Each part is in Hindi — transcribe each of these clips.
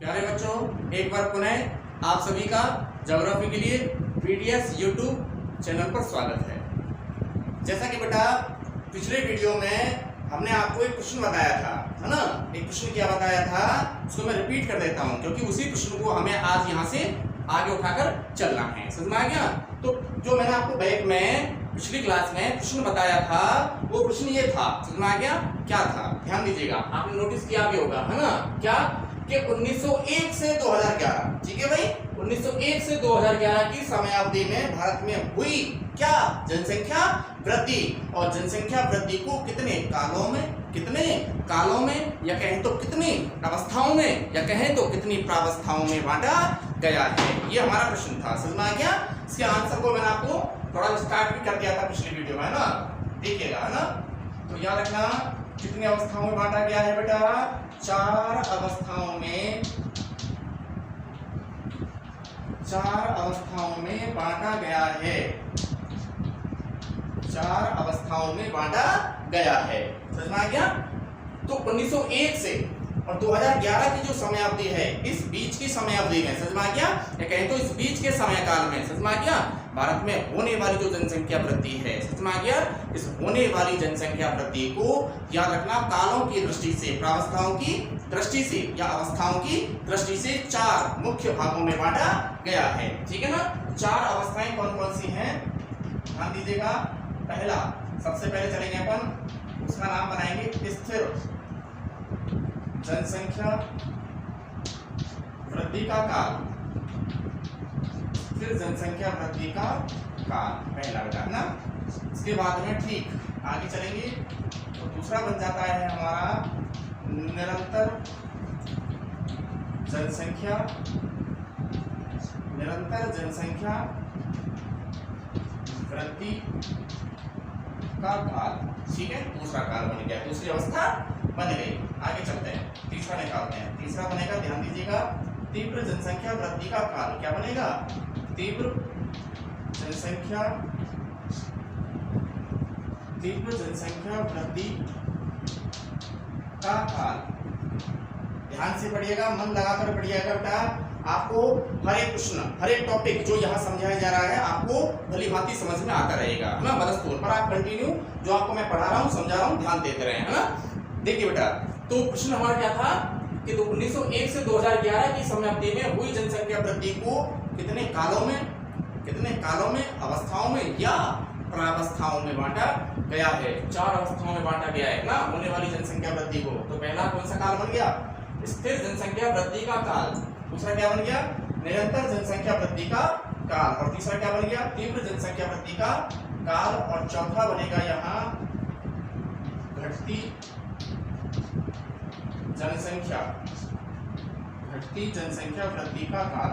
प्यारे बच्चों, एक बार पुनः आप सभी का ज्योग्राफी के लिए पीडीएस यूट्यूब चैनल पर स्वागत है। जैसा कि बेटा पिछले वीडियो में हमने आपको एक क्वेश्चन बताया था, है ना। एक क्वेश्चन क्या बताया था, उसको मैं रिपीट कर देता हूँ क्योंकि उसी क्वेश्चन को हमें आज यहाँ से आगे उठाकर चलना है। समझ में आ गया? तो जो मैंने आपको बैक में पिछली क्लास में क्वेश्चन बताया था वो क्वेश्चन ये था। समझ में आ गया? क्या था? ध्यान दीजिएगा, आपने नोटिस किया भी होगा, है ना। क्या कि 1901 से 2011, ठीक है भाई, 1901 से 2011 की समयावधि में भारत में हुई क्या? जनसंख्या वृद्धि। और जनसंख्या वृद्धि को कितने कालों में या कहें तो कितनी अवस्थाओं में या कहें तो कितनी प्रावस्थाओं में बांटा गया है, ये हमारा प्रश्न था। समझ में आ गया? इसके आंसर को मैंने आपको थोड़ा स्टार्ट भी कर दिया था पिछली वीडियो में, है ना। देखिएगा, है ना। तो याद रखना कितनी अवस्थाओं में बांटा गया है बेटा? 4 अवस्थाओं में, 4 अवस्थाओं में बांटा गया है। 4 अवस्थाओं में बांटा गया है। समझ में आ गया? तो 1901 से और 2011 की जो समयावधि है, इस बीच की समयावधि में, समझ में आ गया, या कहें तो इस बीच के समय काल में, समझ में आ गया, भारत में होने वाली जो जनसंख्या वृद्धि है, समझ में आ गया, इस होने वाली जनसंख्या वृद्धि को याद रखना कालों की दृष्टि से, प्रावस्थाओं की दृष्टि से या अवस्थाओं की दृष्टि से 4 मुख्य भागों में बांटा गया है। ठीक है ना। 4 अवस्थाएं कौन कौन सी हैं? ध्यान दीजिएगा। पहला, सबसे पहले चलेंगे अपन, उसका नाम बनाएंगे स्थिर जनसंख्या वृद्धि का काल। स्थिर जनसंख्या वृद्धि का काल पहला बेटा, है ना। इसके बाद में ठीक आगे चलेंगे तो दूसरा बन जाता है हमारा निरंतर जनसंख्या वृद्धि का काल। ठीक है, दूसरा काल बन गया, दूसरी अवस्था बन गई। आगे चलते हैं, तीसरा निकालते हैं। तीसरा बनेगा, ध्यान दीजिएगा, तीव्र जनसंख्या वृद्धि का काल। क्या बनेगा? तीव्र जनसंख्या वृद्धि का काल। ध्यान से पढ़िएगा, मन लगाकर पढ़िएगा बेटा। आपको हर एक प्रश्न, हर एक टॉपिक जो यहाँ समझाया जा रहा है आपको भली भांति समझ में आता रहेगा, है ना। मदद पर आप कंटिन्यू जो आपको मैं पढ़ा रहा हूँ, समझा रहा हूँ, ध्यान देते रहे, है ना। देखिए बेटा, तो प्रश्न हमारा क्या था कि 1901 से 2011 की समयावधि में हुई जनसंख्या वृद्धि को कितने कालों में, अवस्थाओं में या प्रावस्थाओं में बांटा गया है। 4 अवस्थाओं में बांटा गया है ना होने वाली जनसंख्या वृद्धि को। तो पहला कौन सा काल बन गया? स्थिर जनसंख्या वृद्धि का काल। दूसरा क्या बन गया? निरंतर जनसंख्या वृद्धि का काल। और तीसरा क्या बन गया? तीव्र जनसंख्या वृद्धि का काल। और चौथा बनेगा यहाँ घटती जनसंख्या वृद्धि का काल।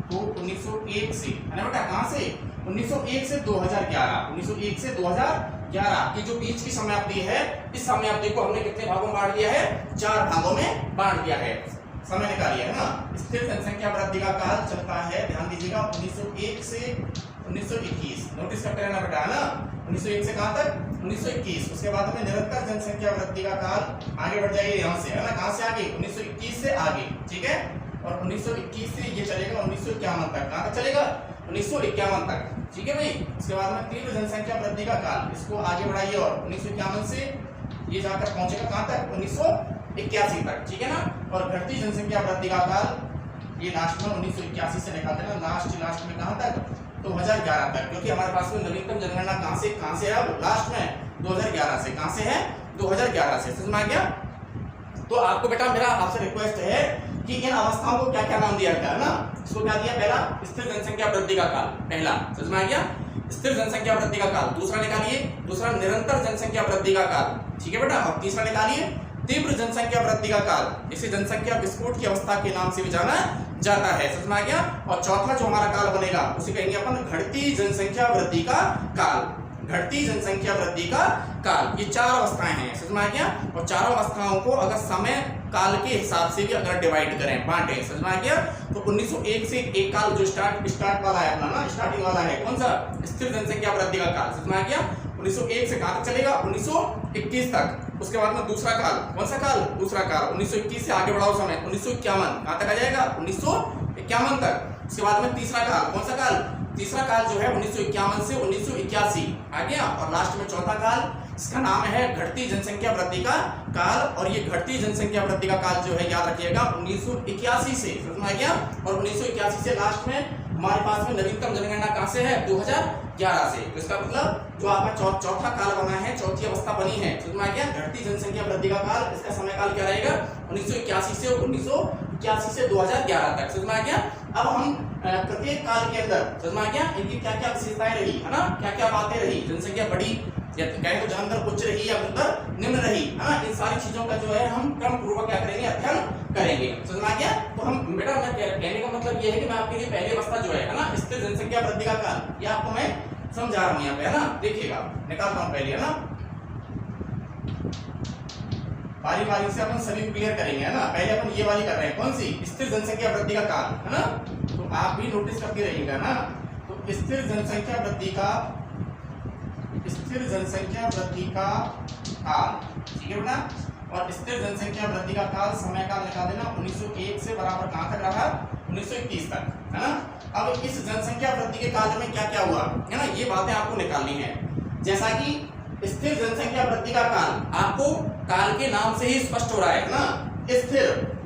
तो 1901 से, है ना बेटा, कहां से? 1901 से 2011, 1901 से 2011 की जो बीच की समयावधि है, इस समयावधि को हमने कितने भागों में बांट दिया है? 4 भागों में बांट दिया है। समय निकालिए, है ना। स्थिर जनसंख्या वृद्धि का काल चलता है, ध्यान दीजिएगा, 1901 से 1921। नोटिस करते रहना बेटा, है ना। 1901 से कहां तक? 1921। उसके बाद में निरंतर जनसंख्या वृद्धि का काल आगे बढ़ जाएगी यहाँ से, है ना। कहां से आगे? 1921 से आगे। ठीक है। और 1921 से ये चलेगा 1951 तक। कहां तक चलेगा? 1951 तक। ठीक है भाई। उसके बाद में तीव्र जनसंख्या वृद्धि का काल, इसको आगे बढ़ाइए और 1951 से ये जाकर पहुंचेगा कहां तक? 1981 तक। ठीक है ना। और घटती जनसंख्या वृद्धि का काल ये लास्ट में 1981 से निकालते हैं, लास्ट में कहां तक? 2011 तक, क्योंकि हमारे पास में नवीनतम जनगणना कहां से है? अब लास्ट में 2011 से। कहां से है? 2011 से। समझ में आ गया? तो आपको बेटा मेरा आपसे रिक्वेस्ट है कि इन अवस्थाओं को क्या क्या नाम दिया गया, है ना। इसको क्या दिया? पहला स्थिर जनसंख्या वृद्धि का काल, पहला। समझ में आ गया? स्थिर जनसंख्या वृद्धि का काल। दूसरा निकालिए, दूसरा निरंतर जनसंख्या वृद्धि का काल। ठीक है बेटा। और तीसरा निकालिए तीव्र जनसंख्या वृद्धि का काल। इसे जनसंख्या विस्फोट की अवस्था के नाम से भी जाना जाता है। समझ में आ गया? और चौथा जो हमारा काल बनेगा उसे कहेंगे अपन घटती जनसंख्या वृद्धि का काल। घटती जनसंख्या वृद्धि का काल, ये 4 अवस्थाएं हैं। समझ में आ गया? और चारों अवस्थाओं को अगर समय काल के हिसाब से भी अगर डिवाइड करें, बांटे, समझ में आ गया? तो 1901 से एक काल जो स्टार्ट वाला है अपना ना, स्टार्टिंग वाला है, कौन सा? स्थिर जनसंख्या वृद्धि का काल। समझ में आ गया? 1901 से कहां तक चलेगा? 1921 तक। उसके बाद में दूसरा काल, कौन सा काल, दूसरा काल 1921 से आगे बढ़ाओ समय 1951, कहां तक आ जाएगा 1951 तक। उसके बाद में तीसरा काल, कौन सा काल, तीसरा काल जो है 1951 से 1981 आ गया। और लास्ट में चौथा काल, इसका नाम है घटती जनसंख्या वृद्धि का काल। और ये घटती जनसंख्या वृद्धि का काल जो है याद रखिएगा 1981 से, समझ में आ गया। और 1981 से लास्ट में हमारे पास में नवीनतम जनगणना कहां से है, 2011 से। तो इसका मतलब जो आपका चौथा काल बना है, चौथी अवस्था बनी है, समझ में आ गया, घटती जनसंख्या वृद्धि का काल। इसका समय काल क्या रहेगा 1981 से 2011 तक, समझ में आ गया। अब हम प्रत्येक काल के अंदर, समझ में आ गया, इनकी क्या क्या विशेषताएं रही है ना, क्या क्या बातें रही, जनसंख्या बढ़ी या कहें तो जन दर उच्च रही या दर निम्न रही, है ना, इन सारी चीजों का जो है हम क्रम पूर्वक क्या करेंगे, अध्ययन करेंगे, समझ में आ गया। तो हम बेटा मैं कहने का मतलब ये है कि मैं आपके लिए पहली अवस्था जो है ना, स्थिर जनसंख्या वृद्धि का काल, ये आपको मैं समझा रहा हूं यहाँ पे, है ना, देखिएगा निकालता हूं पहले, है ना, बारी बारी से अपन सभी क्लियर करेंगे, है ना। पहले अपन ये वाली कर रहे हैं, कौन सी, स्थिर जनसंख्या वृद्धि का काल, है ना। तो आप भी नोटिस करके रहिएगा ना। तो स्थिर जनसंख्या वृद्धि का काल, ठीक है बेटा। और स्थिर जनसंख्या वृद्धि का काल, समय काल निकाल देना 1901 से बराबर कहां तक रहा, 1921 तक, है ना। अब इस जनसंख्या वृद्धि के काल में क्या क्या हुआ, है ना, ये बातें आपको निकालनी है। जैसा कि स्थिर जनसंख्या वृद्धि का काल आपको काल के नाम से ही स्पष्ट हो रहा है ना, स्थिर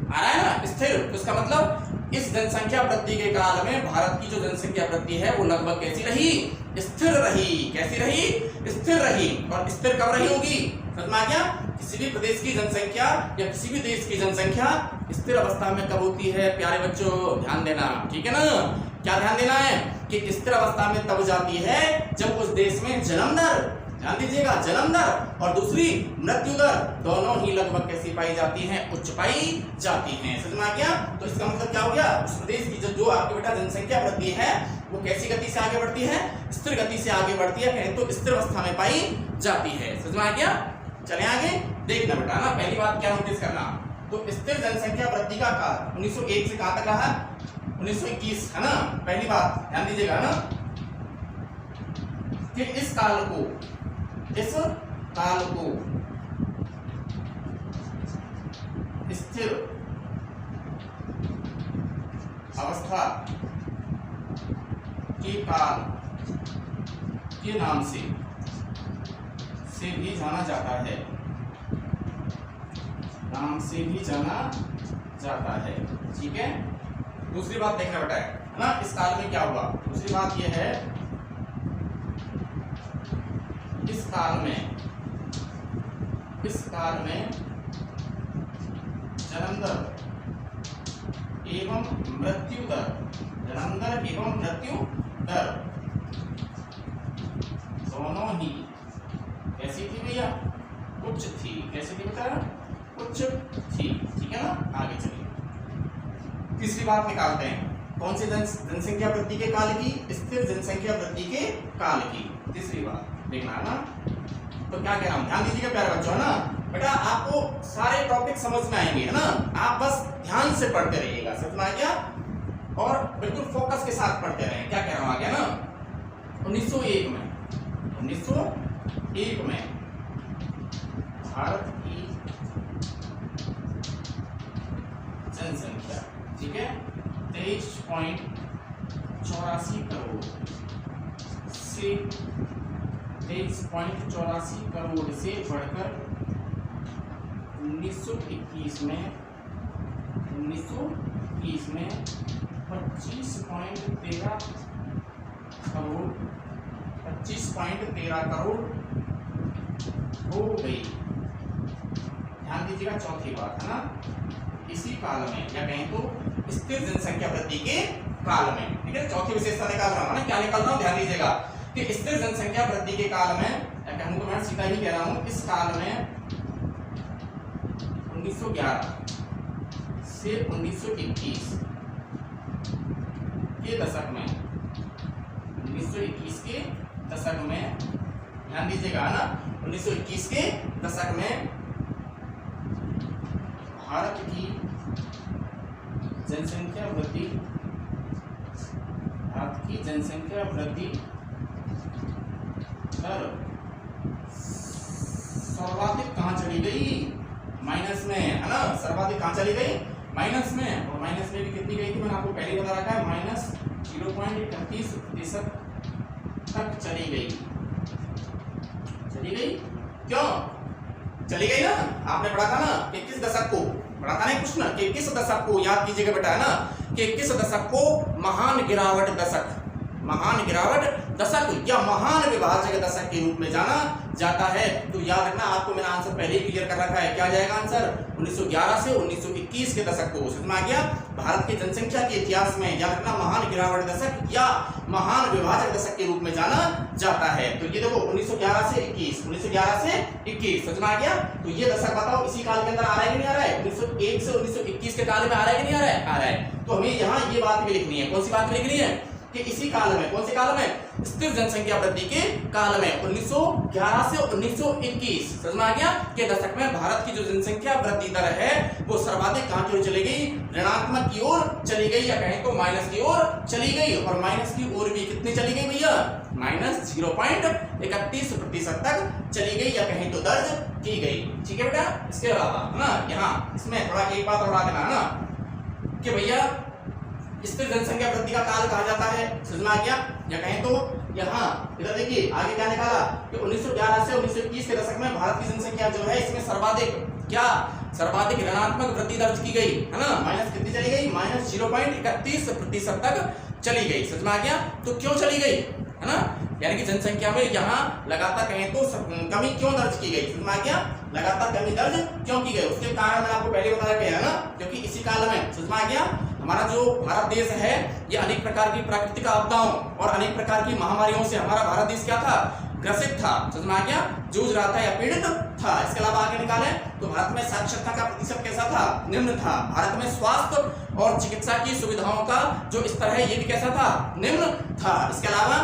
आ रहा है ना, स्थिर। तो इसका मतलब इस जनसंख्या वृद्धि के काल में भारत की जो जनसंख्या वृद्धि है वो लगभग कैसी रही, स्थिर रही। कैसी रही, स्थिर रही। और स्थिर कब रही होगी, समझ में आ गया। किसी भी प्रदेश की जनसंख्या या किसी भी देश की जनसंख्या स्थिर अवस्था में कब होती है प्यारे बच्चों, ध्यान देना, ठीक है ना। क्या ध्यान देना है कि स्थिर अवस्था में तब जाती है जब उस देश में जन्म दर, ध्यान दीजिएगा, जन्म दर और दूसरी मृत्यु दर दोनों ही लगभग कैसी पाई जाती हैं, उच्च पाई जाती हैं, समझ में आ गया। तो इसका मतलब क्या हो गया, उस प्रदेश की जो आपके बेटा जनसंख्या वृद्धि है वो कैसी गति से आगे बढ़ती है, स्थिर गति से आगे बढ़ती है, कहें तो स्थिर अवस्था में पाई जाती है, समझ में आ गया। चले आगे देखना बेटा ना, पहली बात क्या नोटिस करना, तो स्थिर जनसंख्या वृद्धि का काल 1901 से कहां तक रहा, 1921, है ना। पहली बात ध्यान दीजिएगा ना कि इस काल को स्थिर अवस्था के काल के नाम से भी जाना जाता है, नाम से भी जाना जाता है, ठीक है। दूसरी बात देखना बेटा है ना, इस काल में क्या हुआ, दूसरी बात यह है इस काल में जन्म दर एवं मृत्यु दर, जन्म दर एवं मृत्यु दर दोनों ही कैसी थी भैया, उच्च थी। कैसी थी बेटा, उच्च थी, ठीक है ना। आगे चलिए तीसरी बात निकालते हैं, कौन सी जनसंख्या वृद्धि के काल की, स्थिर जनसंख्या वृद्धि के काल की। तीसरी बात देखना है ना, तो क्या कह रहा हूं, ध्यान दीजिएगा प्यारे बच्चों, है ना। बेटा आपको सारे टॉपिक समझ में आएंगे, है ना, आप बस ध्यान से पढ़ते रहिएगा, समझ में आ गया, और बिल्कुल फोकस के साथ पढ़ते रहें। क्या कह रहा हूं आगे ना, 1901 में भारत की जनसंख्या, ठीक है, 23.84 करोड़ से 23.84 करोड़ से बढ़कर 1921 में 25.13 करोड़ हो गई। ध्यान दीजिएगा, चौथी बात है ना, इसी काल में या कहें तो स्थिर जनसंख्या वृद्धि के काल में, ठीक है। चौथी विशेषता निकाल रहा हूं ना, क्या निकाल रहा हूं, ध्यान दीजिएगा कि स्थिर जनसंख्या वृद्धि के काल में, कहूं तो मैं सीधा ही कह रहा हूं, इस काल में 1911 से 1921 के दशक में, 1921 के दशक में, ध्यान दीजिएगा ना, 1921 के दशक में भारत की जनसंख्या वृद्धि दर सर्वाधिक कहां चली चली गई माइनस में, है ना, सर्वाधिक कहाँ चली गई माइनस में, और माइनस में भी कितनी गई थी मैंने आपको पहले बता रखा है, -0.31% तक चली गई। चली गई क्यों चली गई ना, आपने पढ़ा था ना कि किस दशक को, पढ़ा था ना कुछ ना, कि किस दशक को याद कीजिएगा बेटा, है ना, कि किस दशक को महान गिरावट दशक, महान गिरावट दशक या महान विभाजक दशक के रूप में जाना जाता है। तो याद रखना, आपको मैंने आंसर पहले ही क्लियर कर रखा है, क्या जाएगा आंसर 1911 से 1921 के दशक को। समझ में आ गया, भारत की जनसंख्या के इतिहास में याद रखना महान गिरावट दशक या महान विभाजक दशक के रूप में जाना जाता है। तो ये देखो 1911 से 21, 1911 से 21, समझ में आ गया। तो ये दशक बताओ इसी काल के अंदर आ रहा है कि नहीं आ रहा है, 1901 से 1921 के काल में आ रहा है कि नहीं आ रहा है, आ रहा है। तो हमें यहाँ ये बात भी लिखनी है, कौन सी बात लिखनी है, कि इसी काल में, कौन से काल में, स्थिर जनसंख्या वृद्धि के काल में 1911 से 1921, समझ में आ गया, के दशक में भारत की जो जनसंख्या वृद्धि दर है वो सर्वाधिक कहां की ओर चली गई, ऋणात्मक की ओर चली गई, या कहें तो माइनस की ओर चली गई। और माइनस की ओर भी कितनी चली गई भैया, -0.31% तक चली गई, या कहें तो दर्ज की गई। ठीक है बेटा, इसके अलावा ना यहाँ इसमें थोड़ा एक बात और देना है ना, कि भैया स्थिर जनसंख्या वृद्धि का काल कहा जाता है, समझ में आ गया, या कहें तो यहाँ इधर देखिए आगे क्या निकाला कि 1911 से 1921 के दशक में भारत की जनसंख्या जो है इसमें सर्वाधिक क्या, सर्वाधिक ऋणात्मक वृद्धि दर्ज की गई, है ना, माइनस कितनी चली गई, -0.31% तक चली गई। समझ में आ गया, तो क्यों चली गई, है ना, यानी कि जनसंख्या में यहाँ लगातार कहें तो कमी क्यों दर्ज की गई, समझ में आ गया, लगातार कमी दर्ज क्यों की गई, उसके कारण मैंने आपको पहले बताया गया है ना, क्योंकि इसी काल में, समझ में आ गया, हमारा जो भारत देश है ये अनेक प्रकार की प्राकृतिक आपदाओं और अनेक प्रकार की महामारियों से हमारा भारत देश क्या था, ग्रसित था, समझ में आ गया, जूझ रहा था या पीड़ित था। इसके अलावा आगे निकाले तो भारत में साक्षरता का प्रतिशत कैसा था, निम्न था। भारत में स्वास्थ्य और चिकित्सा की सुविधाओं का जो स्तर है ये भी कैसा था, निम्न था। इसके अलावा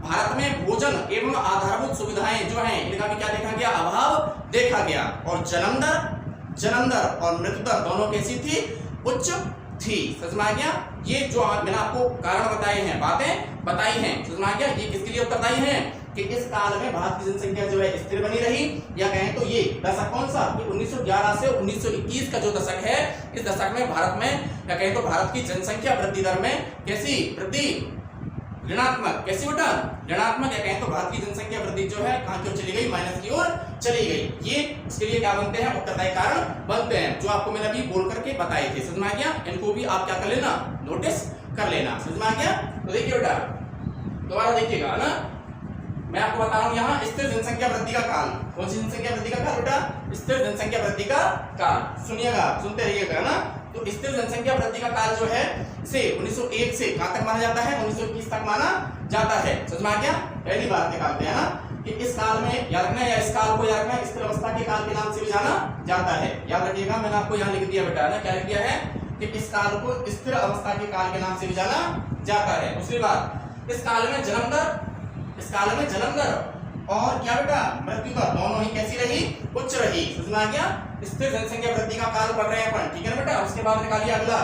भारत में भोजन एवं आधारभूत सुविधाएं जो हैं इनका भी क्या देखा गया, अभाव देखा गया। और जन्म दर और मृत्यु दर दोनों कैसी थी, उच्च थी। समझ में आ गया, ये जो मैंने आपको कारण बताए हैं, बातें बताई हैं, समझ में आ गया, ये किसके लिए उत्तरदायी हैं कि इस काल में भारत की जनसंख्या जो है स्थिर बनी रही, या कहें तो ये दशक कौन सा, कि 1911 से 1921 का जो दशक है, इस दशक में भारत में या कहें तो भारत की जनसंख्या वृद्धि दर में कैसी वृद्धि, ऋणात्मक, कैसी बेटा, ऋणात्मक, या कहें तो भारत की जनसंख्या वृद्धि जो है कहां की ओर चली गई, माइनस की ओर चली गई। ये इसके लिए क्या बनते हैं, उत्तरदायी कारण बनते हैं, जो आपको मैंने अभी बोल करके बताए थे। समझ में आ गया, इनको भी आप क्या कर लेना, नोटिस कर लेना। समझ में आ गया, तो देखिए बेटा दोबारा देखिएगा ना, मैं आपको बता रहा हूं यहाँ स्थिर जनसंख्या वृद्धि का काल, कौन सी जनसंख्या वृद्धि का काल बेटा, स्थिर जनसंख्या वृद्धि का काल, सुनिएगा, सुनते रहिएगा ना। तो स्थिर जनसंख्या वृद्धि का काल जो है इसे 1901 से कहां तक माना जाता है, 1921 तक माना जाता है। समझ में आ गया, पहली बात निकालते हैं ना कि इस काल में याद रखना, या इस काल को याद रखना स्थिर अवस्था के काल के नाम से भी जाना जाता है। याद रखिएगा, मैंने आपको यहाँ लिख दिया बेटा ना, क्या लिख दिया है कि इस काल को स्थिर अवस्था के काल के नाम से भी जाना जाता है। दूसरी बात, इस काल में जन्म दर और क्या बेटा, मृत्यु दर दोनों ही कैसी रही, उच्च रही। समझ में आ गया, स्थिर जनसंख्या वृद्धि का काल पढ़ रहे हैं अपन, ठीक है ना बेटा। उसके बाद निकालिए अगला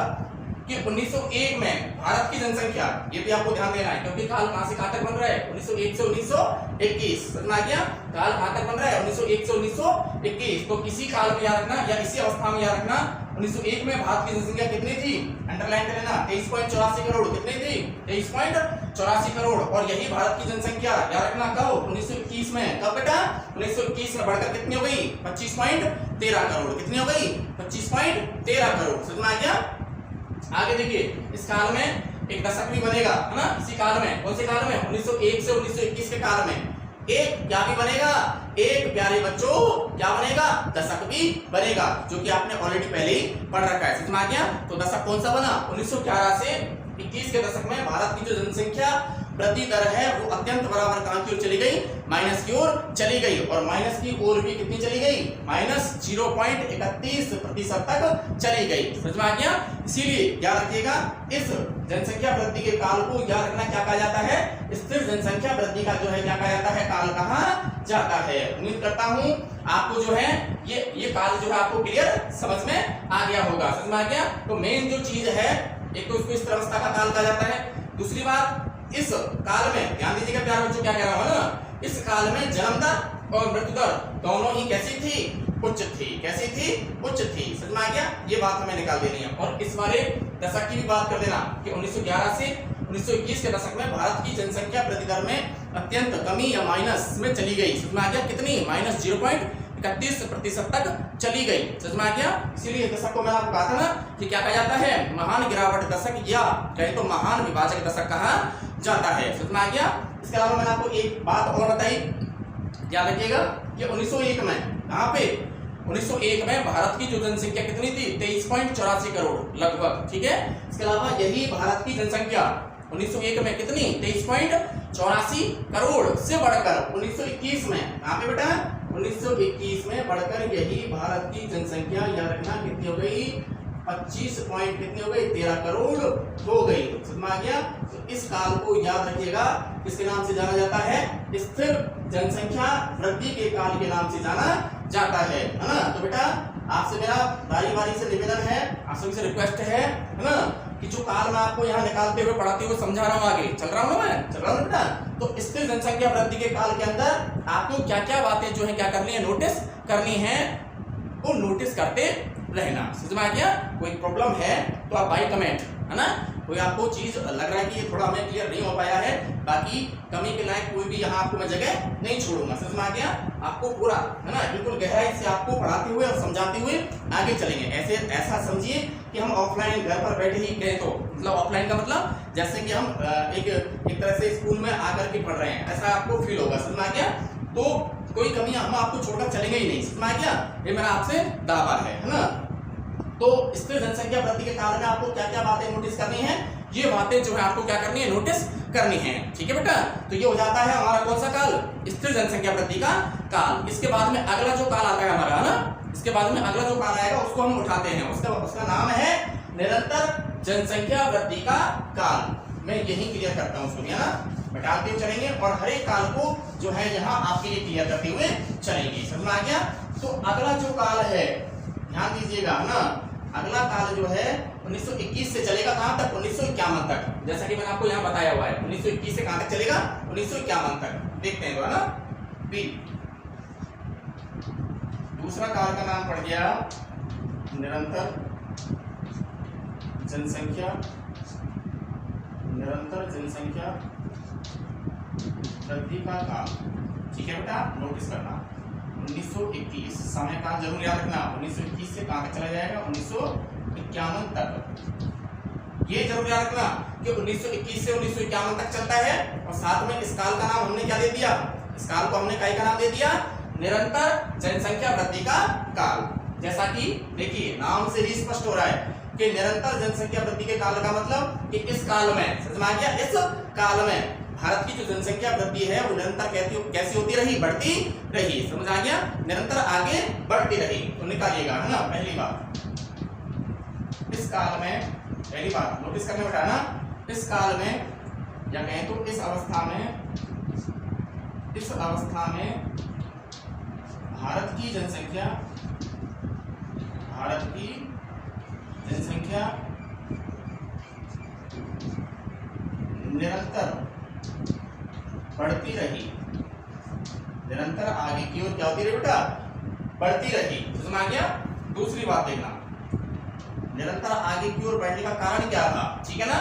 कि 1901 में भारत की जनसंख्या, ये भी आपको ध्यान देना है क्योंकि काल कहां से कहां तक बन रहा है, 1901 से 1921। समझ में आ गया, काल कहां तक बन रहा है, 1901 से 1921। तो इसी काल में याद रखना, या इसी अवस्था में याद रखना, 1901 में भारत की जनसंख्या कितनी थी, अंडरलाइन कर लेना, 23.84 करोड़। कितनी थी, 23.84 करोड़। और यही भारत की जनसंख्या याद रखना कब, 1921 में, कब बेटा, 1921 में बढ़कर कितनी हो गई, 25.13 करोड़। कितनी हो गई, 25.13 करोड़। समझ में आ गया। आगे देखिए, इस काल में एक दशक भी बनेगा, है ना, इसी काल में, कौन से काल में, 1901 से 1921 के काल में एक क्या भी बनेगा, एक प्यारे बच्चों क्या बनेगा, दशक भी बनेगा, जो कि आपने ऑलरेडी पहले ही पढ़ रखा है। समझ में आ गया। तो दशक कौन सा बना, 1911 से 21 के दशक में भारत की जो जनसंख्या वृद्धि दर है वो अत्यंत बराबर कहां की ओर चली गई, माइनस की ओर चली गई। और माइनस की ओर भी कितनी चली गई, -0.31% तक चली गई। समझ में आ गया। इसीलिए याद रखिएगा, इस जनसंख्या वृद्धि के काल को याद रखना क्या कहा जाता है, स्थिर जनसंख्या वृद्धि का जो है क्या कहा जाता है, काल कहा जाता है। उम्मीद करता हूं आपको जो है ये काल जो है आपको क्लियर समझ में आ गया होगा। समझ में आ गया। तो मेन जो चीज है, एक तो इसको स्थिर अवस्था का काल कहा जाता है। दूसरी बात, इस काल में ध्यान दीजिएगा प्यारे बच्चों, क्या कह रहा हूं ना, इस काल में जन्म दर और मृत्यु दर दोनों ही कैसी थी, उच्च थी। कैसी थी? उच्च थी। समझ में आ गया? ये बात हमें निकाल देनी है। और इस वाले दशक की भी बात कर देना कि 1911 से 1921 के दशक में भारत की जनसंख्या वृद्धि दर में अत्यंत कमी या माइनस में चली गई। समझ में आ गया? कितनी? माइनस 0.31% तक चली गई। समझ में आ गया? इसीलिए इस दशक को मैंने आपको कहा था ना कि क्या कहा जाता है? महान गिरावट दशक या कहे तो महान विभाजक दशक कहा जाता है। समझ में आ गया? इसके अलावा मैंने आपको एक बात और बताई, याद रखिएगा कि 1901 में यहाँ पे 1901 में भारत की जो जनसंख्या कितनी थी? 23.84 करोड़ लगभग। ठीक है। इसके अलावा यही भारत की जनसंख्या 1901 में कितनी? 23.84 करोड़ से बढ़कर 1921 में, यहाँ पे बेटा 1921 में बढ़कर यही भारत की जनसंख्या याद रखना कितनी हो गई? 25 पॉइंट कितनी हो गई? 13 करोड़ हो गई। समझ में आ गया? तो इस काल को याद रखिएगा किसके नाम से जाना जाता है? स्थिर जनसंख्या वृद्धि के काल के नाम से जाना जाता है ना। तो बेटा आपसे मेरा बारी बारी से निवेदन है, आप सभी से रिक्वेस्ट है ना, कि जो काल मैं आपको यहाँ निकालते हुए पढ़ाते हुए समझा रहा हूँ, आगे चल रहा हूँ मैं, चल रहा हूँ बेटा। तो स्थिर जनसंख्या वृद्धि के काल के अंदर आपको क्या क्या बातें जो है क्या करनी है? नोटिस करनी है, वो नोटिस करते रहना। समझ में आ गया? कोई प्रॉब्लम है तो आप बाई कमेंट, है ना, कोई आपको चीज लग रहा है कि ये थोड़ा हमें क्लियर नहीं हो पाया है, बाकी कमी के लायक कोई भी यहाँ आपको मैं जगह नहीं छोड़ूंगा। समझ में आ गया? आपको पूरा, है ना, बिल्कुल गहराई से आपको पढ़ाते हुए और समझाते हुए आगे चलेंगे। ऐसा समझिए कि हम ऑफलाइन घर पर बैठे ही गए, तो मतलब ऑफलाइन का मतलब जैसे कि हम एक तरह से स्कूल में आकर के पढ़ रहे हैं, ऐसा आपको फील होगा। समझ में आ गया? तो कोई कमी हम आपको छोड़कर चलेंगे ही नहीं। समझ में आ गया? ये मेरा आपसे दावा है ना। तो स्थिर जनसंख्या वृद्धि के काल में आपको क्या क्या बातें नोटिस करनी है? ये बातें जो है आपको क्या करनी है? नोटिस करनी है। ठीक है बेटा? तो ये हो जाता है हमारा कौन सा काल? स्थिर जनसंख्या वृद्धि का काल। इसके बाद में अगला जो काल आता है हमारा, है ना, इसके बाद में अगला जो काल आएगा उसको हम उठाते हैं, उसका नाम है निरंतर जनसंख्या वृद्धि का काल। मैं यही क्लियर करता हूँ, सुनिए ना, बैठाते हुए चलेंगे और हर एक काल को जो है यहाँ आपके लिए क्लियर करते हुए चलेंगे। समझ में आ गया? तो अगला जो काल है, ध्यान दीजिएगा ना, अगला काल जो है 1921 से चलेगा कहां तक? 1951 तक। जैसा कि मैंने आपको यहाँ बताया हुआ है, 1921 से कहां तक चलेगा? 1951 तक। देखते हैं तो, है ना। बी दूसरा काल का नाम पड़ गया निरंतर जनसंख्या वृद्धि का काल। ठीक है बेटा, नोटिस करना। 1921 समय काल जरूर याद रखना। 1921 से कहां तक चला जाएगा? 1951 तक। ये जरूर याद रखना कि 1921 से 1951 तक चलता है। और साथ में इस काल का नाम हमने क्या दे दिया? इस काल को हमने काय का नाम दे दिया? निरंतर जनसंख्या वृद्धि का काल। जैसा कि देखिए नाम से ही स्पष्ट हो रहा है कि निरंतर जनसंख्या वृद्धि के काल का मतलब कि इस काल में, समझ में आ गया, इस काल में भारत की जो जनसंख्या वृद्धि है वो निरंतर कैसी होती रही? बढ़ती रही। समझ आ गया? निरंतर आगे बढ़ती रही। तो निकालिएगा, है ना, पहली बात इस काल में, पहली बात नोटिस करने बेटा ना, इस काल में या कहें तो इस अवस्था में भारत की जनसंख्या निरंतर बढ़ती रही, निरंतर आगे की ओर क्या होती रही बेटा? बढ़ती रही। समझ में आ गया? दूसरी बात देखना, निरंतर आगे की ओर बढ़ने का कारण क्या था? ठीक है ना।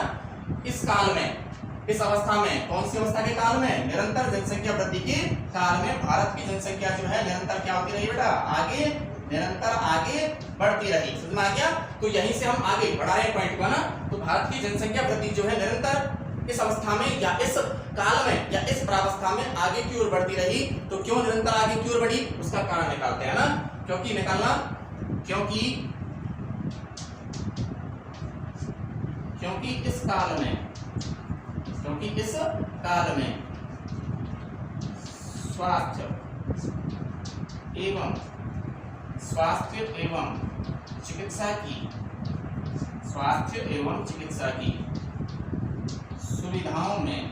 इस काल में, इस अवस्था में, कौन सी अवस्था के काल में? निरंतर जनसंख्या वृद्धि के काल में भारत की जनसंख्या जो है निरंतर क्या होती रही बेटा? आगे, निरंतर आगे बढ़ती रही। समझ में आ गया? तो यहीं से हम आगे बढ़ा रहे पॉइंट को ना। तो भारत की जनसंख्या वृद्धि जो है निरंतर इस अवस्था में या इस काल में या इस प्रावस्था में आगे की ओर बढ़ती रही। तो क्यों निरंतर आगे की ओर बढ़ी? उसका कारण निकालते हैं ना। क्योंकि निकालना, क्योंकि इस काल में स्वास्थ्य एवं चिकित्सा की सुविधाओं में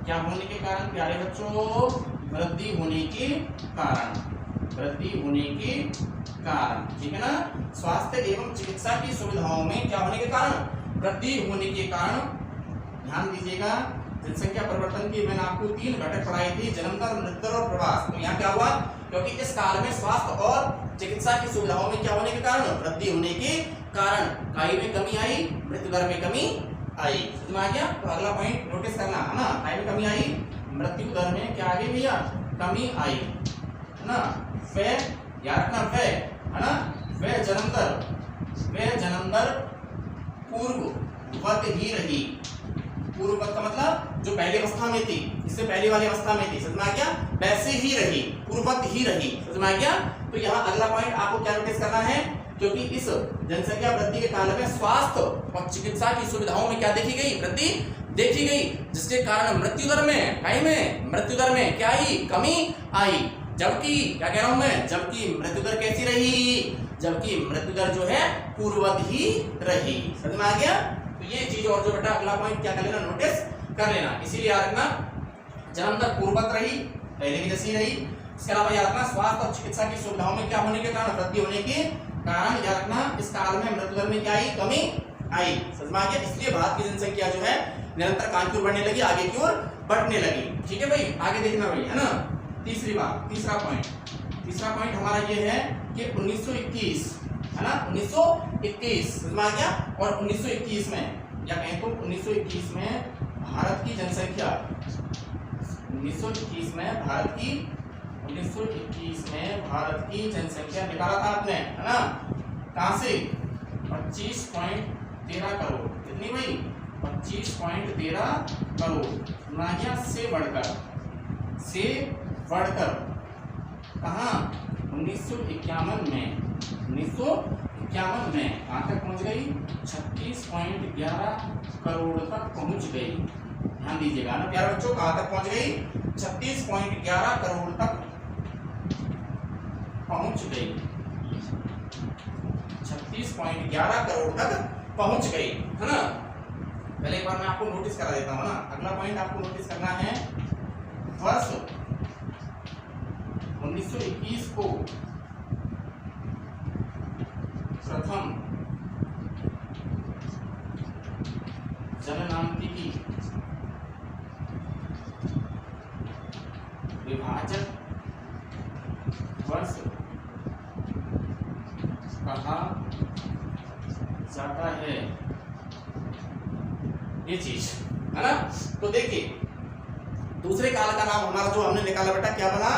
क्या होने के कारण प्यारे बच्चों? वृद्धि होने के कारण। ठीक है ना। स्वास्थ्य एवं चिकित्सा की सुविधाओं में क्या होने के कारण? वृद्धि होने के कारण। ध्यान दीजिएगा, जनसंख्या परिवर्तन की मैंने आपको 3 घटक पढ़ाई थी, जन्म दर, मृत्यु दर और प्रवास। तो यहाँ क्या हुआ, क्योंकि इस काल में स्वास्थ्य और चिकित्सा की सुविधाओं में क्या होने के कारण, वृद्धि होने के कारण आयु में कमी आई, मृत्यु दर में कमी आई। समझ में आ गया। तो अगला पॉइंट नोटिस करना है ना, आयु में कमी आई, मृत्यु दर में क्या आ गई भैया, कमी आई, है ना। व्यय याद रखना, व्यय है ना, व्यय जन्म दर पूर्ववत ही रही। पूर्ववत का मतलब जो पहली अवस्था में थी, इससे पहली वाली अवस्था में थी, समझ में आ गया, वैसे ही रही, पूर्ववत ही रही। समझ में आ गया। तो यहाँ अगला पॉइंट आपको क्या नोटिस करना है, क्योंकि इस जनसंख्या वृद्धि के काल में स्वास्थ्य और चिकित्सा की सुविधाओं में क्या देखी गई, वृद्धि देखी गई, जिसके कारण मृत्यु दर में क्या आई, कमी आई। जबकि क्या कह रहा हूं मैं, जबकि मृत्यु दर कैसी रही, जबकि मृत्यु दर जो है पूर्ववत ही रही। समझ में आ गया। तो ये चीज और जो बेटा अगला पॉइंट क्या कर लेना, नोटिस कर लेना। इसीलिए याद रखना, जन्म दर पूर्ववत रही, पहले की जैसी रही। इसके अलावा याद रखना, स्वास्थ्य और चिकित्सा की सुविधाओं में क्या होने के कारण, वृद्धि होने के कारण याद रखना, इस काल में मृत्यु दर में क्या आई, कमी आई। समझ में आ गया। इसलिए भारत की जनसंख्या जो है निरंतर कहां की ओर बढ़ने लगी, आगे की ओर बढ़ने लगी। ठीक है भाई, आगे देखना भाई, है ना। तीसरा पॉइंट हमारा ये है कि 1921, है ना, 1921 समझ में आ गया। और 1921 में या कहें तो 1921 में भारत की जनसंख्या, 1921 में भारत की जनसंख्या निकाला था आपने, है ना, कहां से, 25.13 करोड़। कितनी भाई, 25.13 करोड़ ना गया, से बढ़कर कहां, 1951 में कहां तक पहुंच गई, 36.11 करोड़ तक पहुंच गई। ध्यान दीजिएगा ना प्यारे बच्चों, कहां तक पहुंच गई, 36.11 करोड़ तक पहुंच गई, 36.11 करोड़ तक पहुंच गई, है ना। पहले एक बार मैं आपको नोटिस करा देता हूं ना। अगला पॉइंट आपको नोटिस करना है, वर्ष 1921 को प्रथम जननांत्रिकी विभाजक वर्ष कहा जाता है, ये चीज है ना। तो देखिए, दूसरे काल का नाम हमारा जो हमने निकाला बेटा क्या बना,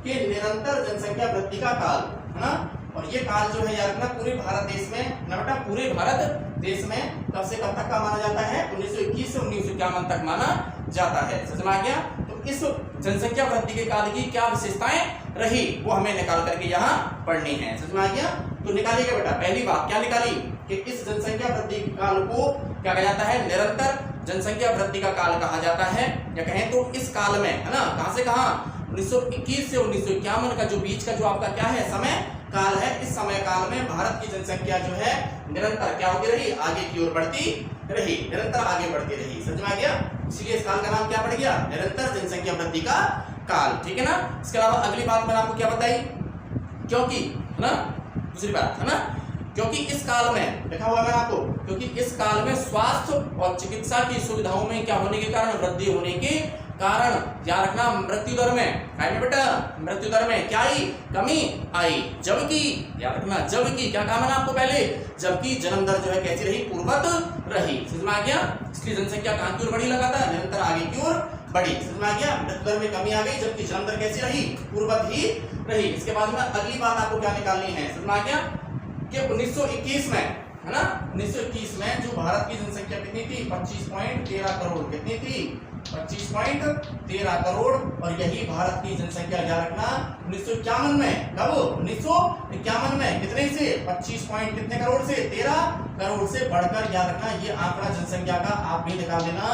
कि निरंतर जनसंख्या वृद्धि का काल, है ना। और ये काल जो है याद रखना, पूरे भारत देश में ना बेटा, पूरे भारत देश में कब से कब तक का माना जाता है, 1921 से 1951 तक माना जाता है। समझ में आ गया। तो इस जनसंख्या वृद्धि के काल की क्या विशेषताएं रही, वो हमें निकाल करके यहाँ पढ़नी है। समझ में आ गया। तो निकालिएगा बेटा, पहली बात क्या निकाली, कि इस जनसंख्या वृद्धि काल को क्या कहा जाता है, निरंतर जनसंख्या वृद्धि का काल कहा जाता है। या कहें तो इस काल में, है ना, कहां से कहां, 1921 से 1951 का जो बीच का जो आपका क्या है, समय काल है। इस समय काल में भारत की जनसंख्या जो है निरंतर क्या होती रही, आगे की ओर बढ़ती रही, निरंतर आगे बढ़ती रही। समझ में आ गया। इसलिए इस काल का नाम क्या पड़ गया, निरंतर जनसंख्या वृद्धि का काल। ठीक है ना। इसके अलावा अगली बात मैंने आपको क्या बताई, क्योंकि, है ना, दूसरी बात, है ना, क्योंकि इस काल में लिखा हुआ है मैंने आपको, क्योंकि इस काल में स्वास्थ्य और चिकित्सा की सुविधाओं में क्या होने के कारण, वृद्धि होने के कारण याद रखना, मृत्यु दर में बेटा, मृत्यु दर में क्या आई, कमी आई। जबकि याद रखना, जबकि क्या कहा मैंने आपको पहले, जबकि जन्म दर जो है कैसी रही, पूर्ववत रही। समझ में आ गया। इसलिए जनसंख्या कहां की ओर बढ़ी, लगातार निरंतर आगे की ओर बढ़ी। समझ में आ गया। मृत्यु दर में कमी आ गई, जबकि जन्म दर कैसी रही, पूर्ववत ही रही। इसके बाद में अगली बात आपको क्या निकालनी है, समझ में आ गया, कि 1921 में, है ना, 1921 में जो भारत की जनसंख्या कितनी थी, 25.13 करोड़। कितनी थी, 25.13 करोड़। और यही भारत की जनसंख्या याद रखना 1951 में, कब, 1951 में कितने से, 25 पॉइंट कितने करोड़ से, 13 करोड़ से बढ़कर याद रखना, ये आंकड़ा जनसंख्या का आप भी निकाल देना,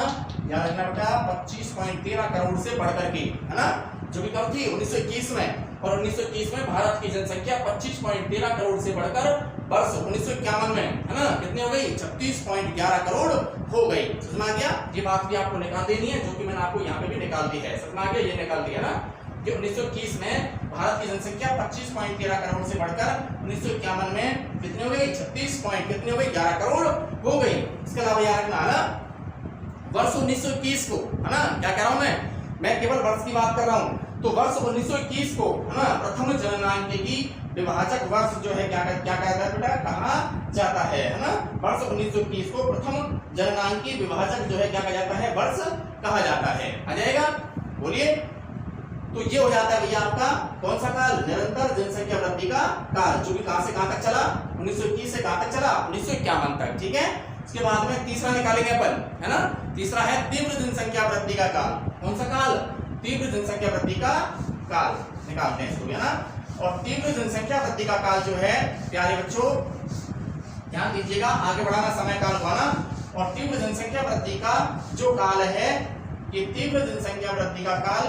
याद रखना बेटा, 25.13 करोड़ से बढ़कर के, है ना, जो भी कब थी 1921 में। और 1921 में भारत की जनसंख्या 25.13 करोड़ से बढ़कर वर्ष 1951 में, है ना, कितनी हो गई, 36.11 करोड़ हो गई। समझ में आ गया। ये बात भी आपको निकाल देनी है, जो कि मैंने आपको यहाँ पे भी निकाल दी है। समझ में आ गया, ये निकाल दिया ना, कि 1921 में भारत की जनसंख्या 25.13 करोड़ से बढ़कर 1951 में कितनी हो गई, 36 पॉइंट कितनी हो गई, 11 करोड़ हो गई। इसके अलावा याद रखना ना, वर्ष 1921 को, है ना, क्या कह रहा हूं मैं केवल वर्ष की बात कर रहा हूं। तो वर्ष 1921 को, है ना, प्रथम जननांकिकी विभाजक वर्ष जो है क्या कहता है बेटा, कहा जाता है ना। वर्ष 1921 को प्रथम जननांकी विभाजक जो है क्या कहा जाता है, वर्ष कहा जाता है। आ जाएगा, बोलिए। तो ये हो जाता है भैया आपका कौन सा काल, निरंतर जनसंख्या वृद्धि का काल, जो कि कहां से कहां तक चला, 1921 से कहां तक चला, 1951 तक। ठीक है, इसके बाद में तीसरा निकालेंगे अपन, है ना। तीसरा है तीव्र जनसंख्या वृद्धि का काल। कौन सा काल, तीव्र जनसंख्या वृद्धि का काल निकालते हैं इसको, है ना। और तीव्र जनसंख्या वृद्धि का काल जो है प्यारे बच्चों ध्यान दीजिएगा, आगे बढ़ाना समय काल होना। और तीव्र जनसंख्या वृद्धि का जो काल है, ये तीव्र जनसंख्या वृद्धि का काल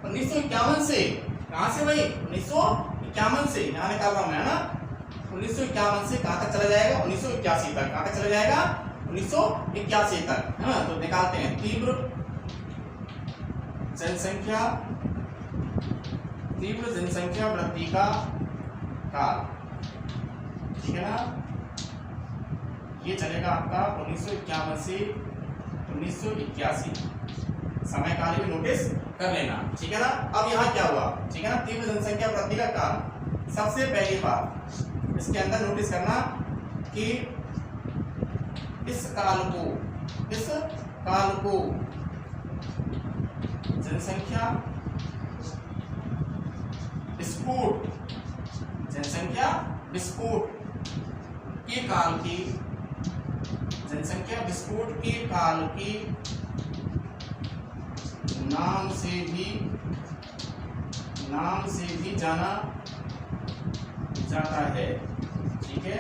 1951 से, कहां से भाई, 1951 से, यहां निकाल रहा हूं मैं, है ना। 1951 से कहां तक चला जाएगा, 1981 तक। कहां तक चला जाएगा, 1981 तक, है ना। तो निकालते हैं तीव्र जनसंख्या वृद्धि का काल, ठीक है ना। ये चलेगा आपका 1951 से 1981, समय काल भी नोटिस कर लेना, ठीक है ना। अब यहाँ क्या हुआ, ठीक है ना, तीव्र जनसंख्या वृद्धि का काल। सबसे पहली बात इसके अंदर नोटिस करना कि इस काल को जनसंख्या विस्फोट के काल की, जनसंख्या विस्फोट के काल की नाम से भी जाना जाता है, ठीक है।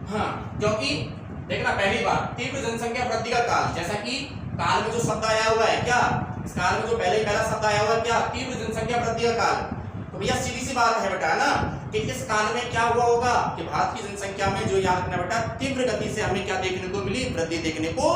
हाँ, क्योंकि देखना पहली बात, तीव्र जनसंख्या वृद्धि का काल, जैसा कि काल में जो शब्द आया हुआ है, क्या इस काल में जो पहला शब्द आया हुआ है, क्या, तीव्र जनसंख्या वृद्धि का काल। तो भैया सीधी सी बात है बेटा ना, कि इस काल में क्या हुआ होगा कि भारत की जनसंख्या में जो याद रखना बेटा, तीव्र गति से हमें क्या देखने को मिली, वृद्धि देखने को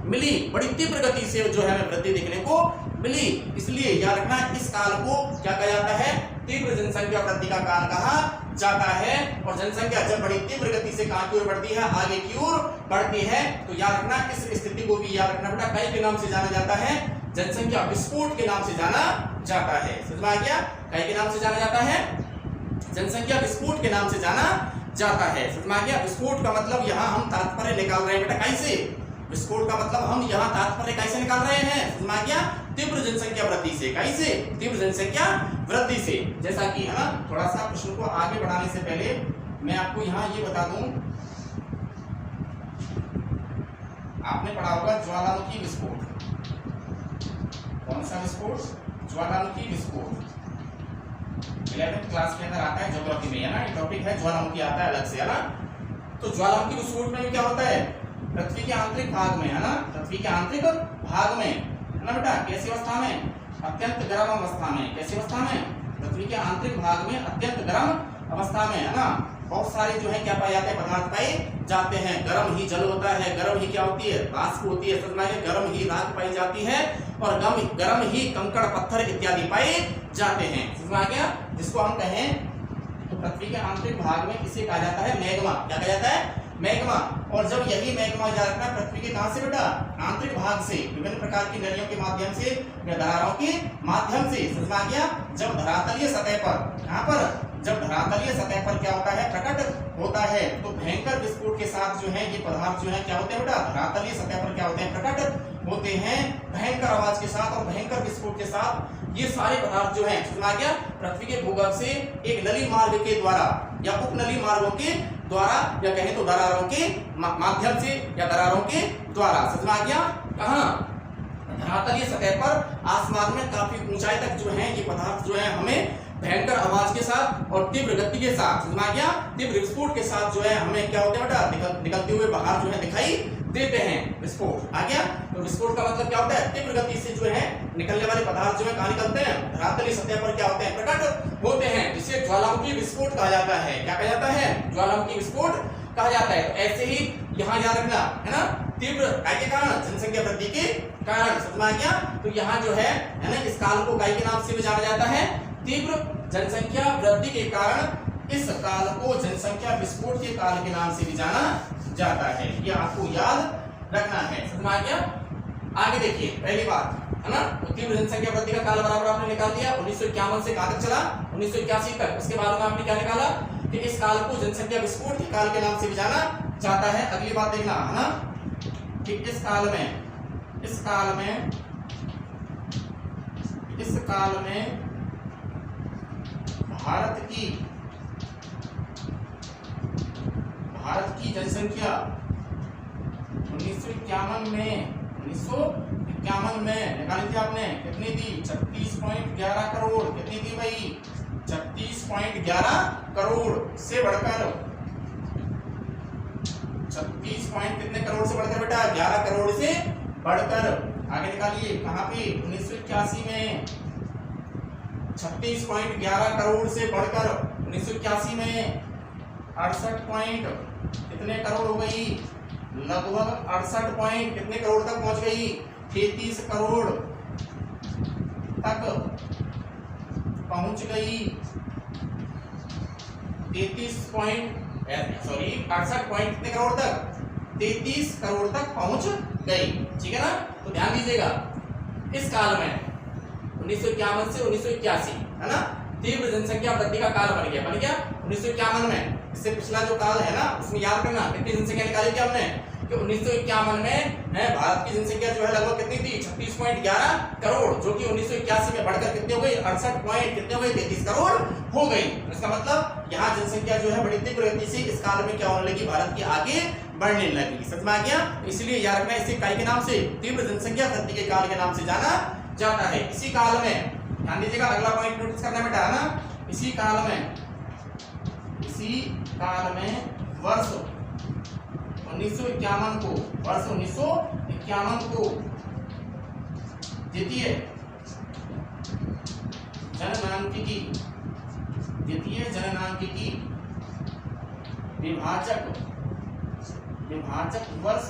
मिली। बड़ी तीव्र गति से जो है हमें वृद्धि देखने को मिली। इसलिए याद रखना इस काल को क्या कहा जाता है, तीव्र जनसंख्या वृद्धि का काल कहा जाता है। और जनसंख्या जब बड़ी तीव्र गति से कहां की ओर बढ़ती है, आगे की ओर बढ़ती है, तो याद रखना इस स्थिति को भी याद रखना बेटा कई के नाम से जाना जाता है, जनसंख्या विस्फोट के नाम से जाना जाता है। समझ में आ गया, कई के नाम से जाना जाता है, जनसंख्या विस्फोट के नाम से जाना जाता है। समझ में आ गया। विस्फोट का मतलब यहाँ हम तात्पर्य निकाल रहे हैं बेटा, कैसे, विस्फोट का मतलब हम यहाँ तात्पर्य कैसे निकाल रहे हैं, समझ में आ गया, तीव्र जनसंख्या वृद्धि से। कैसे, तीव्र जनसंख्या वृद्धि से। जैसा कि, है ना, थोड़ा सा प्रश्न को आगे बढ़ाने से पहले मैं आपको यहाँ ये बता दूं, आपने पढ़ा होगा ज्वालामुखी विस्फोट। कौन सा विस्फोट, ज्वालामुखी विस्फोट 11th क्लास के अंदर आता है, ज्योग्राफी में, है ना, ये टॉपिक है, ज्वालामुखी आता है अलग से, है ना। तो ज्वालामुखी विस्फोट में क्या होता है, पृथ्वी के आंतरिक भाग में, है ना, पृथ्वी के आंतरिक भाग में, है ना बेटा, कैसी अवस्था में, अत्यंत गर्म अवस्था में। कैसी अवस्था में, पृथ्वी के आंतरिक भाग में अत्यंत गर्म अवस्था में, है ना, बहुत सारे जो है क्या पाए जाते हैं, पदार्थ पाए जाते हैं। गर्म ही जल होता है, गर्म ही क्या होती है, वाष्प होती है, समझ में, गर्म ही राख पाई जाती है, और गर्म ही कंकड़ पत्थर इत्यादि पाए जाते हैं। समझ में आ गया। जिसको हम कहें तो पृथ्वी के आंतरिक भाग में इसे कहा जाता है मैग्मा। क्या कहा जाता है, मैग्मा। और जब यही मैग्मा याद रखना पृथ्वी के कहां से बेटा, आंतरिक भाग से, विभिन्न प्रकार की नदियों के माध्यम से या दरारों के माध्यम से, समझ में आ गया, जब धरातलीय सतह पर, यहाँ पर जब धरातलीय सतह पर क्या होता है, प्रकट होता है, तो भयंकर विस्फोट के साथ जो है ये पदार्थ जो है क्या होते हैं बेटा, धरातलीय सतह पर क्या होते हैं, प्रकट होते हैं भयंकर आवाज के साथ और भयंकर विस्फोट के साथ। ये सारे पदार्थ जो है, समझ आ गया, पृथ्वी के भूगर्भ से एक नली मार्ग के द्वारा या उपनली मार्गों के द्वारा या कहें तो दरारों के माध्यम से या दरारों के द्वारा, समझ में आ गया, कहां, धरातलीय सतह पर आसमान में काफी ऊंचाई तक जो है ये पदार्थ जो है हमें भयंकर आवाज के साथ और तीव्र गति के साथ, समझ में आ गया, तीव्र विस्फोट के साथ जो है हमें क्या होते हैं बेटा, निकलते हुए बाहर जो है दिखाई देते हैं। विस्फोट आ गया। तो विस्फोट का मतलब क्या होता है, तीव्र गति से जो है निकलने वाले पदार्थ जो है कहां निकलते हैं, धरातलीय सतह पर क्या होते हैं, प्रकट होते हैं, जिसे ज्वालामुखी विस्फोट कहा जाता है। क्या कहा जाता है, ज्वालामुखी विस्फोट कहा जाता है। तो ऐसे ही यहाँ याद रखना, है ना, तीव्र के कारण, जनसंख्या वृद्धि के कारण, समझ में आ गया। तो यहाँ जो है ना, इस काल को काय के नाम से भी जाना जाता है, तीव्र जनसंख्या वृद्धि के कारण इस काल को जनसंख्या विस्फोट के काल के नाम से भी जाना जाता है। ये आपको याद रखना है, समझ में आ गया। आगे देखिए पहली बात है ना, तो तीव्र जनसंख्या वृद्धि का काल बराबर आपने निकाल दिया 1951 से कहां तक चला 1981 तक। उसके बाद में आपने क्या निकाला कि इस काल को जनसंख्या विस्फोट के काल के नाम से भी जाना जाता है। अगली बात देखना है ना कि इस काल में भारत की जनसंख्या 1951 में निकाली थी आपने, कितनी थी 36.11 करोड़। कितनी थी भाई 36.11 करोड़ से बढ़कर 36 पॉइंट कितने करोड़ से बढ़कर बेटा 11 करोड़ से बढ़कर आगे निकालिए कहां पे 1981 में 36.11 करोड़ से बढ़कर 1981 में 68 पॉइंट कितने करोड़ हो गई, लगभग 68 पॉइंट कितने करोड़ तक पहुंच गई 33 करोड़ तक पहुंच गई। 68 पॉइंट कितने करोड़ तक 33 करोड़ तक पहुंच गई। ठीक है ना, तो ध्यान दीजिएगा इस काल में 1951 से 1981 है ना तीव्र जनसंख्या वृद्धि का काल बन गया 1951 में। इससे पिछला जो काल है ना उसमें याद करना कितनी जनसंख्या निकाली थी हमने कि 1951 में भारत की जनसंख्या जो है लगभग कितनी थी 36.11 करोड़, जो कि 1981 में बढ़कर कितनी हो गई 68 पॉइंट कितने हो गई 33 करोड़ हो गई। इसका मतलब यहाँ जनसंख्या जो है बड़ी तीव्र गति से इस काल में क्या होने लगी, भारत की आगे बढ़ने लगी। समझ में आ गया, इसलिए याद रखना इसे काय के नाम से तीव्र जनसंख्या वृद्धि के काल के नाम से जाना जाता है। इसी काल में ध्यान दीजिएगा अगला पॉइंट नोटिस करना बेटा है ना, इसी काल में वर्ष 1951 को द्वितीय जननांकिकी विभाजक वर्ष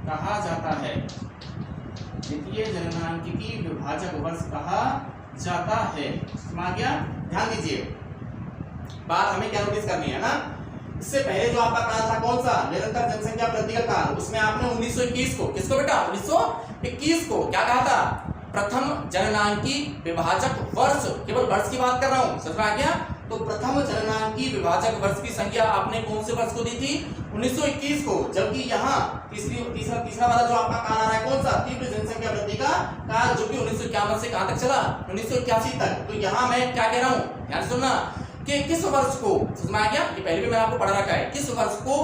कहा जाता है। द्वितीय जननांकिकी विभाजक वर्ष कहा जाता है। समझ गया, ध्यान दीजिए बात हमें क्या नोटिस करनी है ना। इससे पहले जो आपका काल था कौन सा, निरंतर जनसंख्या वृद्धि का काल, उसमें आपने 1921 को किसको बेटा 1921 को क्या कहा था, प्रथम जननांकी विभाजक वर्ष, केवल वर्ष की बात कर रहा हूं, समझ में आ गया। तो प्रथम जननांकी विभाजक वर्ष की संख्या आपने कौन से वर्ष को दी थी 1921 को, जबकि यहाँ तीसरा वाला जो आपका काल आ रहा है कौन सा, तीव्र जनसंख्या वृद्धि का काल, जो कि 1951 से कहां तक चला 1981 तक। तो यहाँ मैं क्या कह रहा हूँ, ध्यान सुनना कि किस वर्ष को, समझ में आ गया, ये पहले भी मैंने आपको पढ़ा रखा है, किस वर्ष को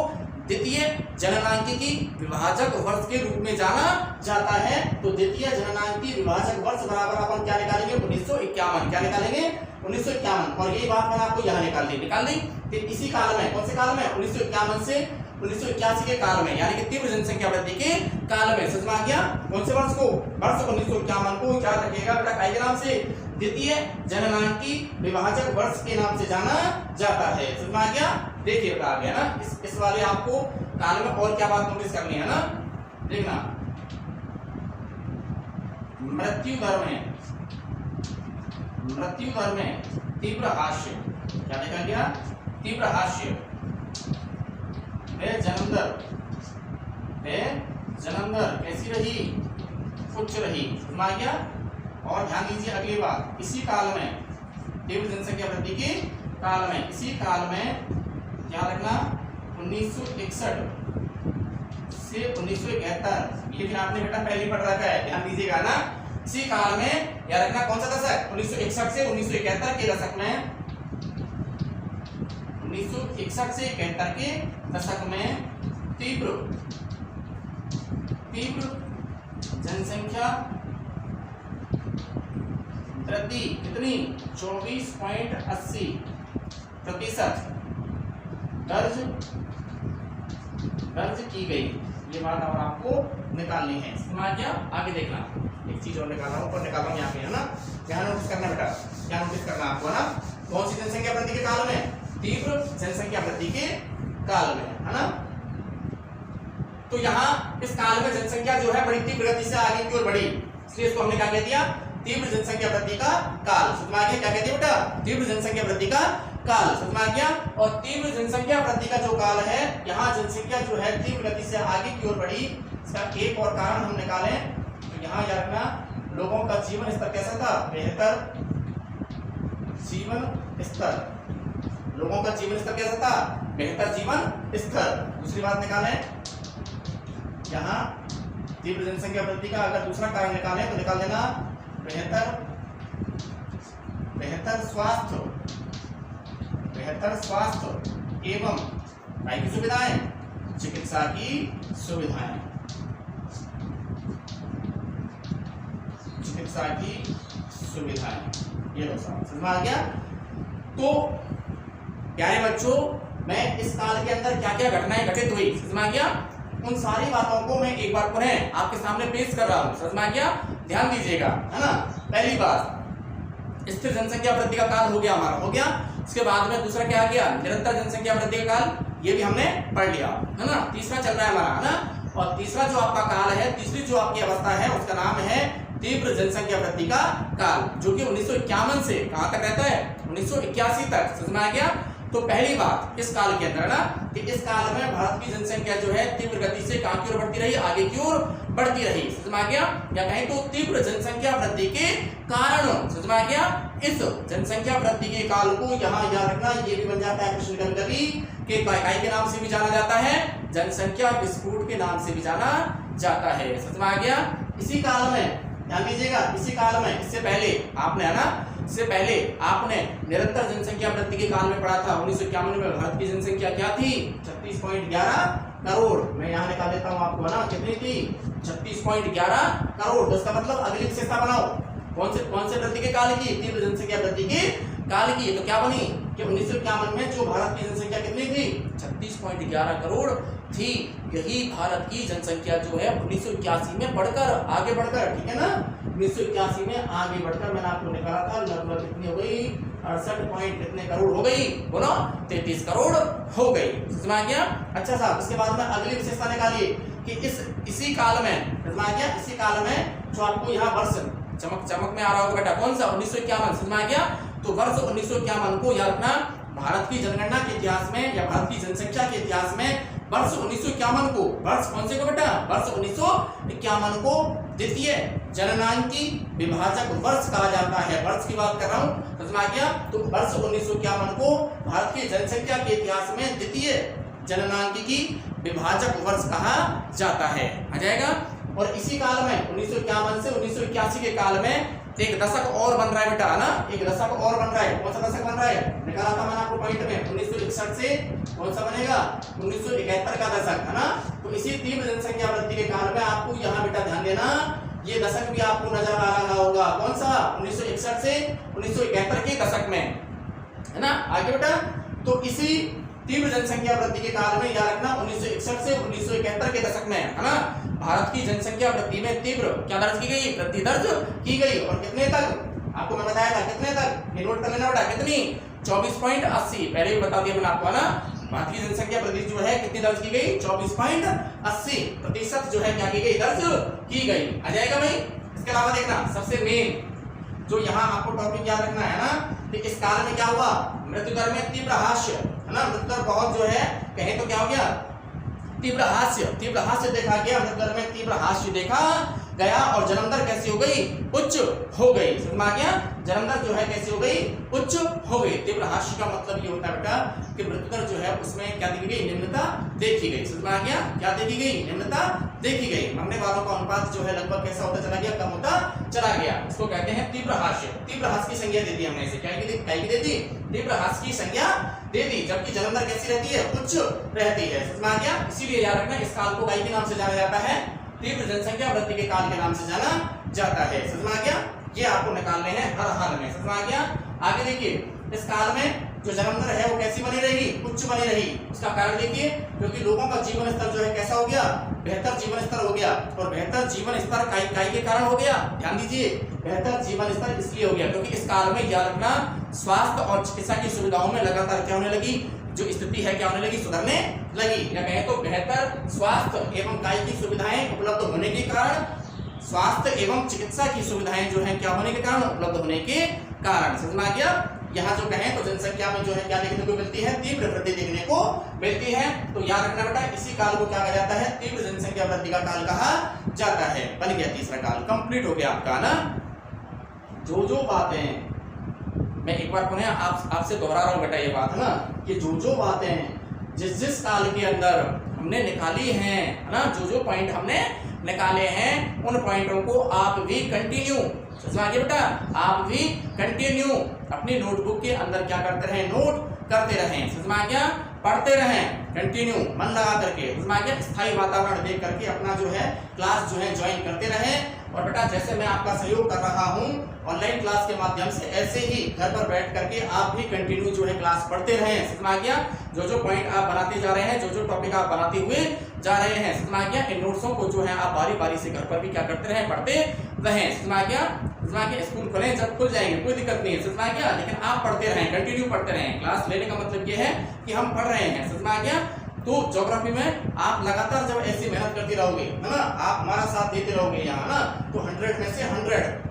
द्वितीय जननांकिकी विभाजक वर्ष के रूप में जाना जाता है। तो द्वितीय जननांकी विभाजक वर्ष बराबर अपन क्या निकालेंगे 1951, क्या निकालेंगे 1951, और यही बात मैंने आपको यहाँ निकाल दी। तो इसी काल में, कौन से काल में 1951 से 1981 के काल में, यानी कि तीव्र जनसंख्या वृद्धि के काल में, समझ में आ गया, कौन से वर्ष को, वर्ष 1951 को क्या रखिएगा बेटा काय के नाम से द्वितीय जननांकी विभाजक वर्ष के नाम से जाना जाता है। समझ में आ गया, देखिए बेटा आ गया ना। इस वाले आपको काल में और क्या बात नोटिस करनी है ना, देखना मृत्यु दर में तीव्र हास्य, क्या देखा गया तीव्र हास्य, जन्म दर कैसी रही, उच्च रही। समझ में आ गया। और ध्यान दीजिए अगली बात, इसी काल में तीव्र जनसंख्या वृद्धि के काल में, इसी काल में क्या रखना 1961 से 1971, ये भी आपने बेटा पहले पढ़ रखा है, ध्यान दीजिएगा ना। इसी काल में याद रखना कौन सा दशक 1961 से 1971 के दशक में, 1961 से 71 के दशक में तीव्र जनसंख्या वृद्धि कितनी 24.80% दर्ज की गई। ये बात और आपको निकालनी है। समझ गया, आगे देखना एक चीज और निकाल रहा हूँ, निकाल रहा हूँ यहाँ पे है ना, यहाँ नोटिस करना बेटा, क्या नोटिस करना आपको ना, कौन सी जनसंख्या वृद्धि के काल में, तीव्र जनसंख्या वृद्धि के काल में, है ना। तो यहाँ इस काल में जनसंख्या जो है बड़ी तीव्र गति से आगे की ओर बढ़ी, इसलिए इसको हमने क्या कह दिया तीव्र जनसंख्या वृद्धि का काल। समझ में आ गया, क्या कहते हैं बेटा तीव्र जनसंख्या वृद्धि का काल, समझ में आ गया। और तीव्र जनसंख्या वृद्धि का जो काल है, यहाँ जनसंख्या जो है तीव्र गति से आगे की ओर बढ़ी, इसका एक और कारण हम निकाले तो यहाँ याद रखना, लोगों का जीवन स्तर कैसा था, बेहतर जीवन स्तर। लोगों का जीवन स्तर कैसा था, बेहतर जीवन स्तर। दूसरी बात निकाले, यहाँ तीव्र जनसंख्या वृद्धि का अगर दूसरा कारण निकाले तो निकाल देना बेहतर स्वास्थ्य एवं काय की सुविधाएं, चिकित्सा की सुविधाएं, चिकित्सा की सुविधाएं। ये लो साहब, समझ में आ गया। तो प्यारे बच्चों, मैं इस काल के अंदर क्या क्या घटनाएं घटित हुई, समझ में आ गया, उन सारी बातों को मैं एक बार पुनः आपके सामने पेश कर रहा हूं, समझ में आ गया। ध्यान दीजिएगा, है ना। पहली बात, स्थिर जनसंख्या वृद्धि का काल हो गया हमारा, हो गया। इसके बाद में दूसरा क्या आ गया, निरंतर जनसंख्या वृद्धि का काल, ये भी हमने पढ़ लिया, है ना। तीसरा चल रहा है हमारा, है ना। और तीसरा जो आपका काल है, तीसरी जो आपकी अवस्था है, उसका नाम है तीव्र जनसंख्या वृद्धि का काल, जो कि 1951 से कहां तक रहता है, 1981 तक, समझ में आ गया। तो पहली बात इस काल के अंदर ना, कि इस काल में भारत की जनसंख्या जो है तीव्र गति से कहां की ओर बढ़ती रही, आगे की ओर बढ़ती रही, समझ में आ गया। या कहें तो तीव्र जनसंख्या वृद्धि के कारण, समझ में आ गया। इस जनसंख्या वृद्धि के काल को यहाँ याद रखना, ये भी बन जाता है प्रश्न कभी के काय के नाम से भी जाना जाता है, जनसंख्या विस्फोट के नाम से भी जाना जाता है, समझ में आ गया। इसी काल में ध्यान दीजिएगा, इसी काल में, इससे पहले आपने, है ना, इससे पहले आपने निरंतर जनसंख्या वृद्धि के काल में पढ़ा था। 1951 में भारत की जनसंख्या क्या थी, 36.11 करोड़। मैं यहाँ निकाल देता हूँ आपको, है ना, कितनी थी, 36.11 करोड़। तो इसका मतलब अगली विशेषता बनाओ, कौन से वृद्धि के काल की, तीव्र जनसंख्या वृद्धि के काल की। तो क्या बनी कि 1951 में जो भारत की जनसंख्या कितनी थी, 36.11 करोड़ थी। यही भारत की जनसंख्या जो है 1981 में बढ़कर, आगे बढ़कर, ठीक है ना, 1981 में आगे बढ़कर मैंने आपको निकाला था, लगभग कितनी हो गई, 68 कितने करोड़ हो गई, बोलो 33 करोड़ हो गई, समझ में आ गया। अच्छा साहब, उसके बाद में अगली विशेषता निकालिए कि इसी काल में, समझ में आ गया, इसी काल में जो आपको यहाँ वर्ष चमक में आ रहा होगा बेटा, कौन सा, 1951, समझ में आ गया। तो वर्ष 1951 को याद रखना, भारत की जनगणना के इतिहास में या भारत की जनसंख्या के इतिहास में वर्ष 1951 को, वर्ष कौन से को बेटा, वर्ष 1951 को द्वितीय जननांकी विभाजक वर्ष कहा जाता है। वर्ष की बात कर रहा हूं, समझ में आ गया। तो वर्ष 1951 को भारत की जनसंख्या के इतिहास में द्वितीय जननांकी विभाजक वर्ष कहा जाता है, आ जाएगा। और इसी काल में 1951 से 1981 के काल में एक दशक और बन रहा है बेटा, है ना, एक दशक और बन रहा है। कौन सा दशक बन रहा है, निकाला था मैंने आपको पॉइंट में, 1961 से कौन सा बनेगा, 1971 का दशक, है ना। तो इसी तीव्र जनसंख्या वृद्धि के काल में आपको यहाँ बेटा ध्यान देना, ये दशक भी आपको नजर आ रहा होगा, कौन सा, 1961 से 1971 के दशक में, है ना। आगे बेटा, तो इसी तीव्र जनसंख्या वृद्धि के काल में याद रखना, 1961 से 1971 के दशक में, है ना, भारत की जनसंख्या वृद्धि में तीव्र क्या दर्ज की गई, वृद्धि दर्ज की गई। और कितने तक, आपको मैं बताया था कितने तक, ये नोट कर लेना बेटा, कितनी, 24.80, पहले भी बता दिया मैंने आपको, ना। भारत की जनसंख्या वृद्धि जो है कितनी दर्ज की गई, 24.80% जो है क्या की गई, दर्ज की गई, आ जाएगा भाई। इसके अलावा देखना, सबसे मेन जो यहाँ आपको टॉपिक याद रखना है ना, कि इस काल में क्या हुआ, मृत्यु दर में तीव्र हास्य, है ना, मृत्यु दर बहुत जो है, कहें तो क्या हो गया, तीव्र हास्य देखा गया, मृत्यु दर में तीव्र हास्य देखा गया। और जन्म दर कैसी हो गई, उच्च हो गई, समझ में आ गया। जन्म दर जो है कैसी हो गई, उच्च हो गई। तीव्र हास्य का मतलब ये होता है बेटा कि मृत्यु दर जो है उसमें क्या देखी गई, निम्नता देखी गई, समझ में आ गया। क्या देखी गई, निम्नता देखी गई। मरने वालों का अनुपात जो है लगभग कैसा होता चला गया, कम होता चला गया। इसको कहते हैं तीव्र हास्य। तीव्र हास्य की संज्ञा दे दी हमने इसे, क्या दे दी, तीव्र हास्य की संज्ञा दे दी। जबकि जन्म दर कैसी रहती है, उच्च रहती है, समझ में आ गया। इसीलिए याद रखना, इस काल को काय के नाम से जाना जाता है, तीव्र जनसंख्या वृद्धि के काल के नाम से जाना जाता है, समझ में आ गया। ये आपको निकालने हैं हर हाल में, समझ में आ गया। आगे देखिए, इस काल में जो जन्म दर है वो कैसी बनी रहेगी, उच्च बनी रही। उसका कारण देखिए, क्योंकि लोगों का जीवन स्तर जो है कैसा हो गया, बेहतर जीवन स्तर हो गया। और बेहतर जीवन स्तर काय के कारण हो गया, ध्यान दीजिए, बेहतर जीवन स्तर इसलिए हो गया क्योंकि इस काल में याद रखना, स्वास्थ्य और चिकित्सा की सुविधाओं में लगातार क्या होने लगी, जो स्थिति है क्या होने लगी, सुधरने लगी। या कहें तो बेहतर स्वास्थ्य एवं काय की सुविधाएं उपलब्ध होने के कारण, स्वास्थ्य एवं चिकित्सा की सुविधाएं जो है क्या होने के कारण, उपलब्ध होने के कारण, समझ में आ गया। यहाँ जो कहें तो जनसंख्या में जो है क्या देखने को मिलती है, तीव्र वृद्धि देखने को मिलती है। तो याद रखना बेटा, इसी काल को क्या कहा जाता है, तीव्र जनसंख्या वृद्धि का काल कहा जाता है। बन गया तीसरा काल, कंप्लीट हो गया आपका ना। जो बातें मैं एक बार पुनः आपसे दोहरा रहा हूं बेटा ये बात ना, कि जो बातें जिस काल के अंदर हमने निकाली हैं ना, जो पॉइंट हमने निकाले हैं, उन पॉइंटों को आप भी कंटिन्यू, समझ में आ गया बेटा, आप भी कंटिन्यू अपनी नोटबुक के अंदर क्या करते रहें, नोट करते रहें, समझ में आ गया, पढ़ते रहें कंटिन्यू मन लगा करके, समझ में आ गया, स्थायी वातावरण देख करके अपना जो है क्लास जो है ज्वाइन करते रहें। और बेटा जैसे मैं आपका सहयोग कर रहा हूं ऑनलाइन क्लास के माध्यम से, ऐसे ही घर पर बैठ करके आप भी कंटिन्यू जो है क्लास पढ़ते रहें, समझ में आ गया। जो पॉइंट आप बनाते जा रहे हैं, जो टॉपिक आप बनाते हुए जा रहे हैं, समझ में आ गया, इन नोट्सों को जो है आप बारी बारी से घर पर भी क्या करते रहें, पढ़ते रहें, समझ में आ गया। समझ में आ गया, स्कूल खुले जब खुल जाएंगे कोई दिक्कत नहीं है, समझ में आ गया, लेकिन आप पढ़ते रहें, कंटिन्यू पढ़ते रहें। क्लास लेने का मतलब ये है कि हम पढ़ रहे हैं, समझ में आ गया। तो ज्योग्राफी में आप लगातार जब ऐसी मेहनत करते रहोगे, है ना, आप हमारा साथ देते रहोगे यहाँ ना, तो 100 में से 100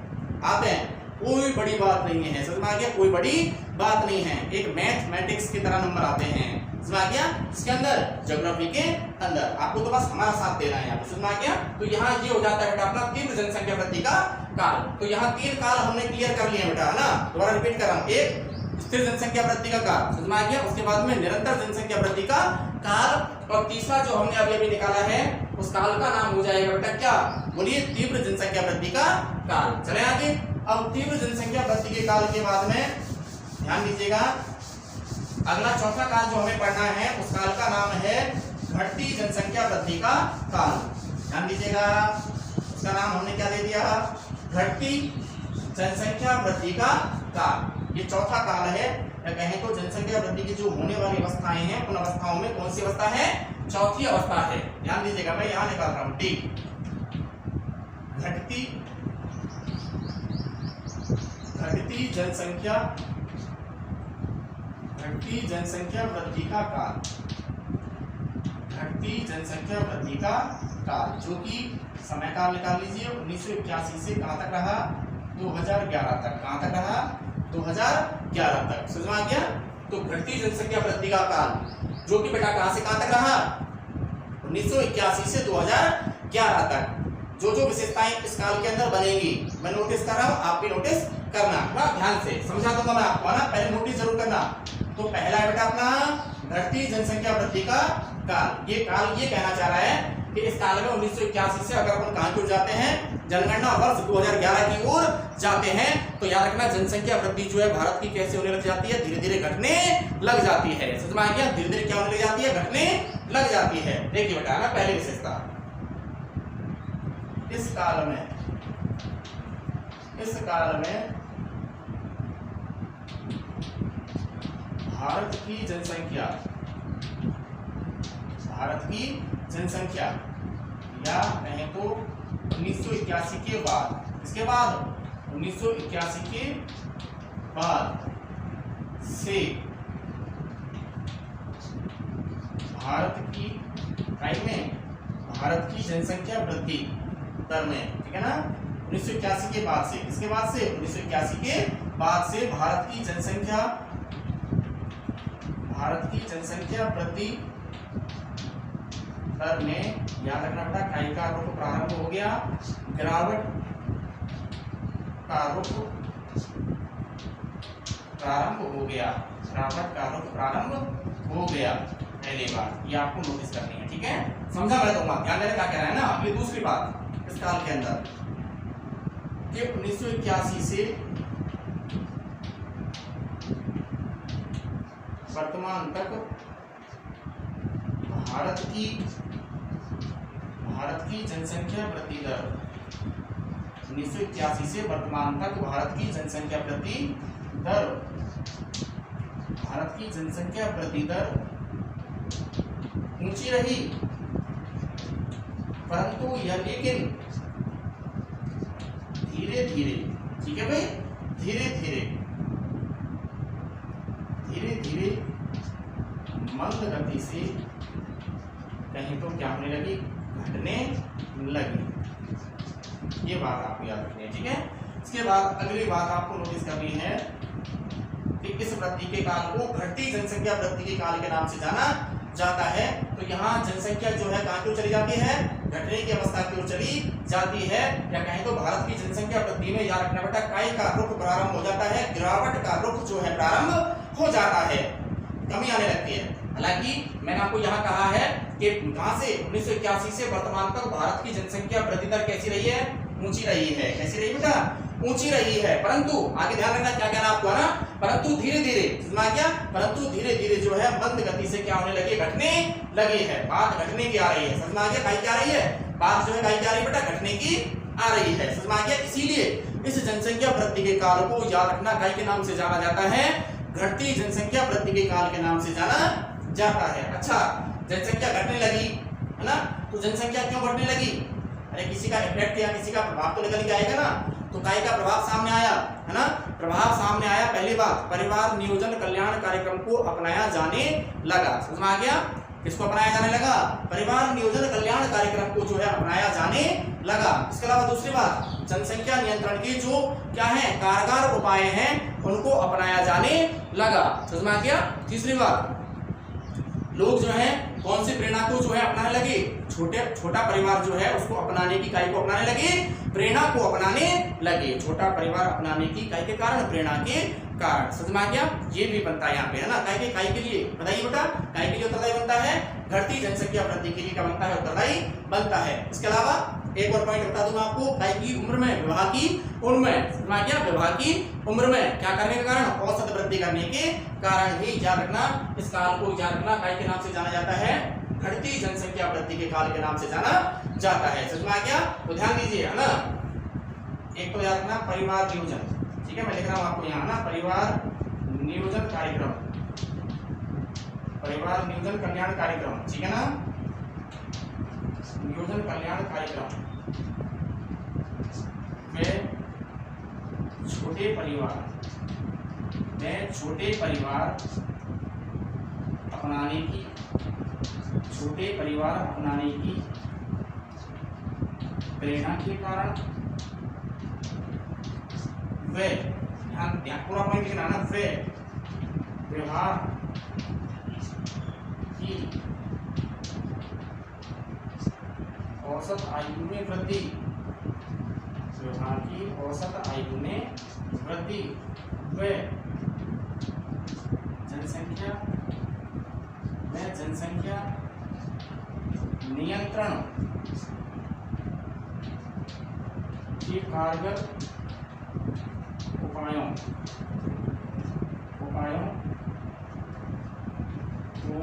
आते हैं, कोई बड़ी बात नहीं है, समझ में आ गया, कोई बड़ी बात नहीं है। एक मैथमेटिक्स की तरह नंबर आते हैं, समझ में आ गया, इसके अंदर ज्योग्राफी के अंदर आपको तो बस हमारा साथ देना है, समझ में आ गया। तो यहाँ ये हो जाता है बेटा अपना तीव्र जनसंख्या वृद्धि का काल। तो यहाँ 3 काल हमने क्लियर कर लिए बेटा, है ना, दोबारा रिपीट कर रहा हूँ। एक स्थिर जनसंख्या वृद्धि का काल, समझ में आ गया, उसके बाद में निरंतर जनसंख्या वृद्धि का काल, और तीसरा जो हमने अभी निकाला है उस काल का नाम हो जाएगा बेटा क्या, बोलिए, तीव्र जनसंख्या वृद्धि का काल। चले आगे। अब तीव्र जनसंख्या वृद्धि के काल के बाद में ध्यान दीजिएगा, अगला चौथा काल जो हमें पढ़ना है उस काल का नाम है घटती जनसंख्या वृद्धि का काल। ध्यान दीजिएगा, उसका नाम हमने क्या दे दिया, घटती जनसंख्या वृद्धि का काल। ये चौथा काल है, या कहें तो जनसंख्या वृद्धि की जो होने वाली अवस्थाएं हैं, उन अवस्थाओं में कौन सी अवस्था है, चौथी अवस्था है। ध्यान दीजिएगा, मैं यहां निकाल रहा हूं, डी, घटती जनसंख्या वृद्धि का काल, घटती जनसंख्या वृद्धि का काल, जो कि समय काल निकाल लीजिए 1981 से कहां तक रहा, 2011 तक। कहां तक रहा, 2011 तक, समझ में आ गया। तो घटती जनसंख्या वृद्धि का काल जो कि बेटा कहां से कहां तक रहा, 1981 से 2011 तक। जो विशेषताएं इस काल के अंदर बनेंगी मैं नोटिस कर रहा हूं, आप भी नोटिस करना ना, ध्यान से समझा दूंगा मैं आपको, ना, पहले नोटिस जरूर करना। तो पहला है बेटा अपना घटती जनसंख्या वृद्धि का काल। ये काल ये कहना चाह रहा है कि इस काल में 1981 से अगर अपन कहां की ओर जाते हैं, जनगणना वर्ष 2011 की ओर जाते हैं, तो याद रखना जनसंख्या वृद्धि जो है भारत की कैसे होने लग जाती है, धीरे धीरे घटने लग जाती है, समझ में आ गया, धीरे धीरे क्या होने लग जाती है, घटने लग जाती है। देखिए बेटा ना, पहली विशेषता, इस काल में भारत की जनसंख्या या कहें तो 1981 के बाद, इसके बाद 1981 के बाद से भारत की जनसंख्या वृद्धि दर में, ठीक है ना, 1981 के बाद से, इसके बाद से 1981 के बाद से भारत की जनसंख्या वृद्धि दर में, याद रखना बेटा, काई का रुख प्रारंभ हो गया, गिरावट का रुख प्रारंभ हो गया। पहली बात ये आपको नोटिस करनी है, ठीक है, समझा मैं दूंगा, ध्यान देना क्या कह रहा है ना। अगली दूसरी बात इस काल के अंदर कि 1981 से वर्तमान तक भारत की जनसंख्या वृद्धि दर, 1981 से वर्तमान तक भारत की जनसंख्या वृद्धि दर ऊंची रही, परंतु यह लेकिन धीरे धीरे, ठीक है भाई, धीरे धीरे मंद गति से कहीं तो क्या होने लगी, घटने लगी। ये बात आपको याद रखनी है, ठीक है। इसके बाद अगली बात आपको नोटिस करनी है कि इस वृद्धि के काल को घटती जनसंख्या वृद्धि के काल के नाम से जाना जाता है। तो यहाँ जनसंख्या जो है कहाँ की ओर चली जाती है, घटने की अवस्था की ओर चली जाती है, या कहें तो भारत की जनसंख्या वृद्धि में याद रखना बेटा काय का रुख प्रारंभ हो जाता है, गिरावट का रुख जो है प्रारंभ हो जाता है, कमी आने लगती है। हालांकि मैंने आपको यहाँ कहा है कि कहाँ से 1981 से वर्तमान तक भारत की जनसंख्या वृद्धि दर कैसी रही है, ऊंची रही है। कैसी रही बेटा, ऊंची रही है, परंतु आगे ध्यान रखना क्या कहना आपको है ना, परंतु धीरे धीरे, समझ गया, परंतु धीरे धीरे जो है मंद गति से क्या होने लगी, घटने लगी है, बात घटने की आ रही है। समझ आ गया, काई क्या आ रही है, बात जो है काई क्या आ रही है बेटा, घटने की आ रही है। समझ आ गया, इसीलिए इस जनसंख्या वृद्धि के काल को याद रखना काय के नाम से जाना जाता है, घटती जनसंख्या वृद्धि के काल के नाम से जाना जाता है। अच्छा, जनसंख्या घटने लगी है ना, तो जनसंख्या क्यों बढ़ने लगी, अरे किसी का इफेक्ट या किसी का प्रभाव तो निकल के आएगा ना, तो काय का प्रभाव सामने आया है ना, प्रभाव सामने आया। पहली बात, परिवार नियोजन कल्याण कार्यक्रम को अपनाया जाने लगा। समझ में आ गया, किसको अपनाया जाने लगा, परिवार नियोजन कल्याण कार्यक्रम को जो है अपनाया जाने लगा। इसके अलावा दूसरी बात, जनसंख्या नियंत्रण के जो क्या है कारगर उपाय हैं उनको अपनाया जाने लगा। समझ में आ गया। तीसरी बात, लोग जो है कौन सी प्रेरणा को जो है अपनाने लगे, छोटा परिवार जो है उसको अपनाने की, काय को अपनाने लगे, प्रेरणा को अपनाने लगे। छोटा परिवार अपनाने की काय के कारण, प्रेरणा के कारण। समझ में आ गया, ये भी बनता है यहाँ पे है ना, काय के लिए बताइए बेटा, काय के लिए उत्तरदायी बनता है, घटती जनसंख्या वृद्धि के लिए क्या बनता है, उत्तरदायी बनता है। इसके अलावा एक और पॉइंट बता दूंगा आपको, काय की उम्र में, विवाह की उम्र में, समझ में आ गया, विवाह की उम्र में क्या करने के कारण, औसत वृद्धि करने के कारण ही याद रखना, इस काल को याद रखना काय के नाम से जाना जाता है, घटती जनसंख्या वृद्धि के काल के नाम से जाना जाता है। समझ में आ गया, तो ध्यान दीजिए है ना, एक तो याद रखना परिवार नियोजन, ठीक है, मैं लिख रहा हूं आपको यहाँ ना, परिवार नियोजन कार्यक्रम, परिवार नियोजन कल्याण कार्यक्रम, ठीक है ना, नियोजन कल्याण कार्यक्रम में छोटे परिवार अपनाने की, छोटे परिवार अपनाने की प्रेरणा के कारण वे, ध्यान पूरा पॉइंट लिखना ना, वे व्यवहार की औसत आयु में वृद्धि, व्यवहार की औसत आयु में वृद्धि, वे जनसंख्या नियंत्रण के कारगर उपायों को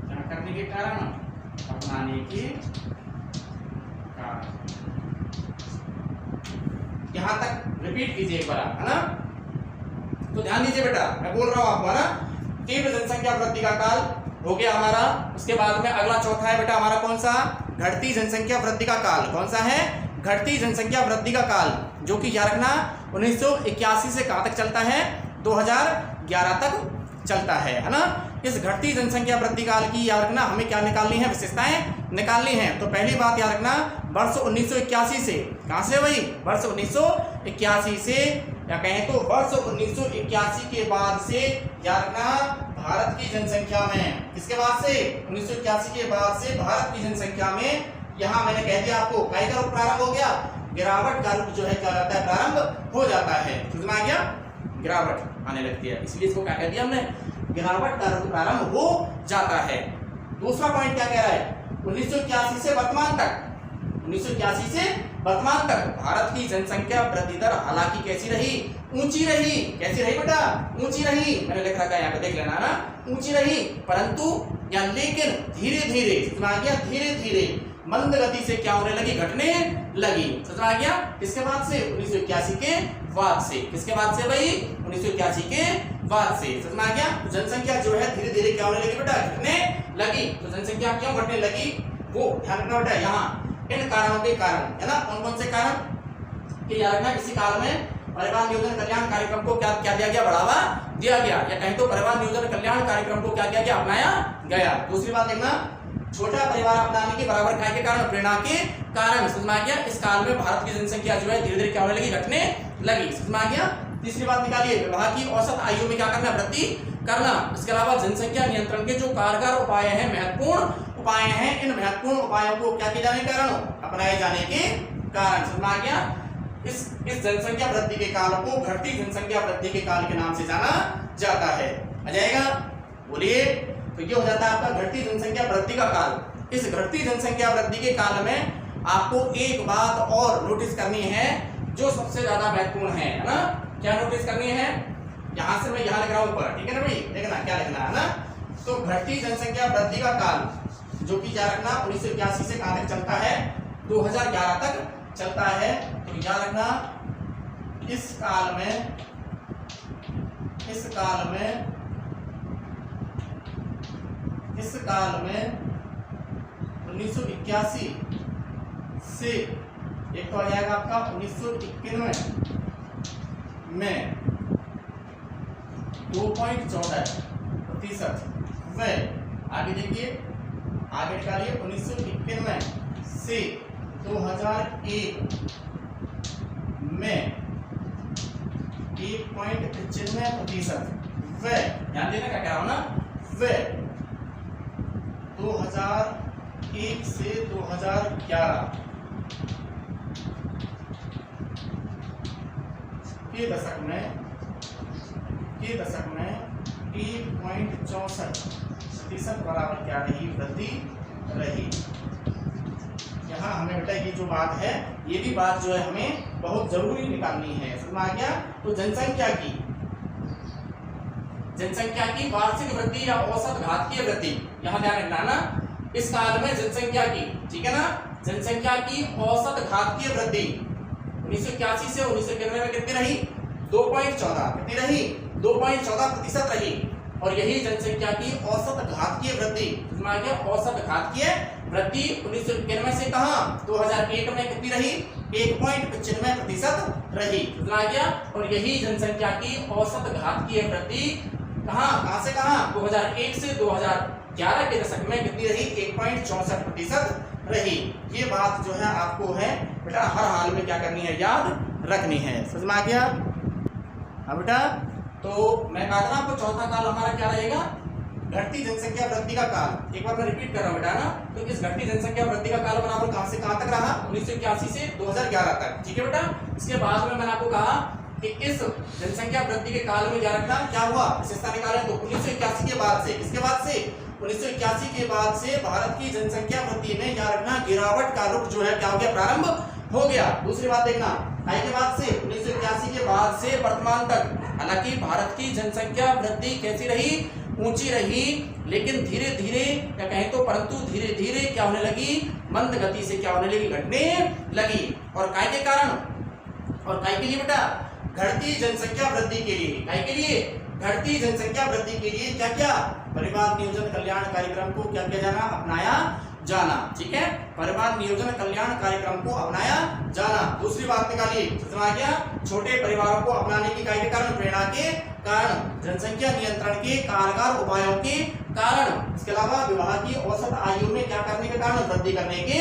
क्या करने के कारण, अपनाने के कारण। यहां तक रिपीट कीजिए एक बार, है ना, तो ध्यान दीजिए बेटा, मैं बोल रहा हूं आपको है ना, तीव्र जनसंख्या वृद्धि का काल हो गया हमारा। उसके बाद में अगला चौथा है बेटा हमारा कौन सा, घटती जनसंख्या वृद्धि का काल। कौन सा है, घटती जनसंख्या वृद्धि का काल, जो कि याद रखना 1981 से कहां तक चलता है, 2011 तक चलता है ना। इस घटती जनसंख्या वृद्धि काल की याद रखना हमें क्या निकालनी है, विशेषताएं निकालनी है। तो पहली बात याद रखना, वर्ष 1981 से, कहां से भाई, वर्ष 1981 से, या कहें तो वर्ष 1981 के बाद से याद रखना भारत की जनसंख्या में, किसके बाद से, 1981 के बाद से भारत की जनसंख्या में, यहाँ मैंने कह दिया आपको काय का रुख प्रारंभ हो गया, गिरावट का रुख जो है क्या होता है, प्रारंभ हो जाता है। समझ में आ गया, गिरावट आने लगती है, इसलिए इसको क्या कह दिया हमने, गिरावट का रुख प्रारंभ हो जाता है। दूसरा पॉइंट क्या कह रहा है, 1981 से वर्तमान तक, 1981 से वर्तमान तक भारत की जनसंख्या वृद्धि दर हालांकि कैसी रही, ऊंची रही। कैसी रही बेटा, ऊंची रही, मैंने लिख रखा है यहाँ पे, देख लेना ना, ऊंची रही, परंतु या लेकिन धीरे धीरे, समझ आ गया, धीरे धीरे मंद गति से क्या होने लगी, घटने लगी। समझ आ गया, किसके बाद से, 1981 के बाद से, किसके बाद से भाई, 1981 के बाद से। समझ में आ गया, तो जनसंख्या जो है धीरे धीरे क्या होने लगी बेटा, घटने लगी। तो जनसंख्या क्यों घटने लगी, वो ध्यान रखना बेटा, यहाँ इन कारणों के कारण, है ना, कौन कौन से कारण कि याद रखना, इसी काल में परिवार नियोजन कल्याण कार्यक्रम को क्या दिया गया, बढ़ावा दिया गया, या कहीं तो परिवार नियोजन कल्याण कार्यक्रम को क्या किया गया, अपनाया गया। दूसरी बात देखना, छोटा परिवार अपनाने के बराबर काय के कारण, प्रेरणा के कारण। समझ में आ गया, इस काल में भारत की जनसंख्या जो है धीरे धीरे क्या होने लगी, घटने लगी। समझ में आ गया। तीसरी बात निकालिए, विवाह की औसत आयु में क्या करना, वृद्धि करना। इसके अलावा जनसंख्या नियंत्रण के जो कारगर उपाय हैं, महत्वपूर्ण उपाय हैं, इन महत्वपूर्ण उपायों को क्या किए जाने के कारण, अपनाए जाने के कारण। समझ में आ गया। इस जनसंख्या वृद्धि के काल को घटती जनसंख्या वृद्धि के काल के नाम से जाना जाता है। आ जाएगा, बोलिए। तो ये हो जाता है आपका घटती जनसंख्या वृद्धि का काल। इस घटती जनसंख्या वृद्धि के काल में आपको एक बात और नोटिस करनी है जो सबसे ज्यादा महत्वपूर्ण है ना। क्या नोटिस करनी है, यहां से मैं यहां लिख रहा हूं ऊपर, ठीक है ना भाई, देखना क्या लिखना है ना। तो घटती जनसंख्या वृद्धि का काल जो कि याद रखना 1981 से कहां तक चलता है, 2011 तक चलता है। तो याद रखना इस काल में 1981 से एक तो आ जाएगा आपका 1991 में 2.14%। वह आगे देखिए, आगे निकालिए, 1991 से 2001 में 1.95%। वह ध्यान देना क्या कह रहा हूं ना, वह 2001 से 2011 के दशक में 1.64% बराबर क्या रही, वृद्धि रही। यहाँ हमें बेटा ये जो बात है, ये भी बात जो है हमें बहुत जरूरी निकालनी है। समझ में आ गया। तो जनसंख्या की वार्षिक वृद्धि या औसत घातीय वृद्धि, यहाँ ध्यान रखना ना। इस काल में जनसंख्या की, ठीक है ना, जनसंख्या की औसत घातीय वृद्धि 1981 से 1991 में कितनी रही, 2.14, कितनी रही, 2.14% रही। और यही जनसंख्या की औसत घातीय वृद्धि, औसत घातीय वृद्धि 1991 से कहां, 2001 में कितनी रही, 1.95% रही। और यही जनसंख्या की औसत घातीय वृद्धि कहां से कहां, 2001 से 2011 के दशक में कितनी रही, 1.64% रही। ये बात जो है आपको है बेटा हर हाल में क्या करनी है, याद रखनी है। समझ में आ गया। हाँ बेटा, तो मैं कहा था आपको चौथा काल हमारा क्या रहेगा, घटती जनसंख्या वृद्धि का काल। एक बार मैं रिपीट कर रहा हूं बेटा ना। तो इस घटती जनसंख्या वृद्धि का काल बराबर कहां से कहां तक रहा, 1981 से 2011 तक, ठीक है बेटा। इसके बाद में मैंने आपको कहा कि इस जनसंख्या वृद्धि के काल में क्या रखना, क्या हुआ, विशेषता निकालें। तो 1981 के बाद से, किसके बाद से, 1981 के बाद से भारत की जनसंख्या वृद्धि में क्या रखना, गिरावट का रुख जो है क्या हो गया, प्रारंभ हो गया। दूसरी बात देखना, आई के बाद से 1981 के बाद से वर्तमान तक, हालांकि भारत की जनसंख्या वृद्धि कैसी रही, ऊंची रही, लेकिन धीरे धीरे या कहें तो परंतु धीरे धीरे क्या होने लगी, मंद गति से क्या होने लगी, घटने लगी। और काय के कारण, और काय के लिए बेटा, घटती जनसंख्या वृद्धि के लिए, काय के लिए, घटती जनसंख्या वृद्धि के लिए क्या क्या, परिवार नियोजन कल्याण कार्यक्रम को क्या किया जाना, अपनाया जाना। ठीक है, परिवार नियोजन कल्याण कार्यक्रम को अपनाया जाना। दूसरी बात निकालिए, समझ गया, छोटे परिवारों को अपनाने की काय के कारण, प्रेरणा के कारण, जनसंख्या नियंत्रण के कारगर उपायों के कारण, इसके अलावा विवाह की औसत आयु में क्या करने के कारण, वृद्धि करने के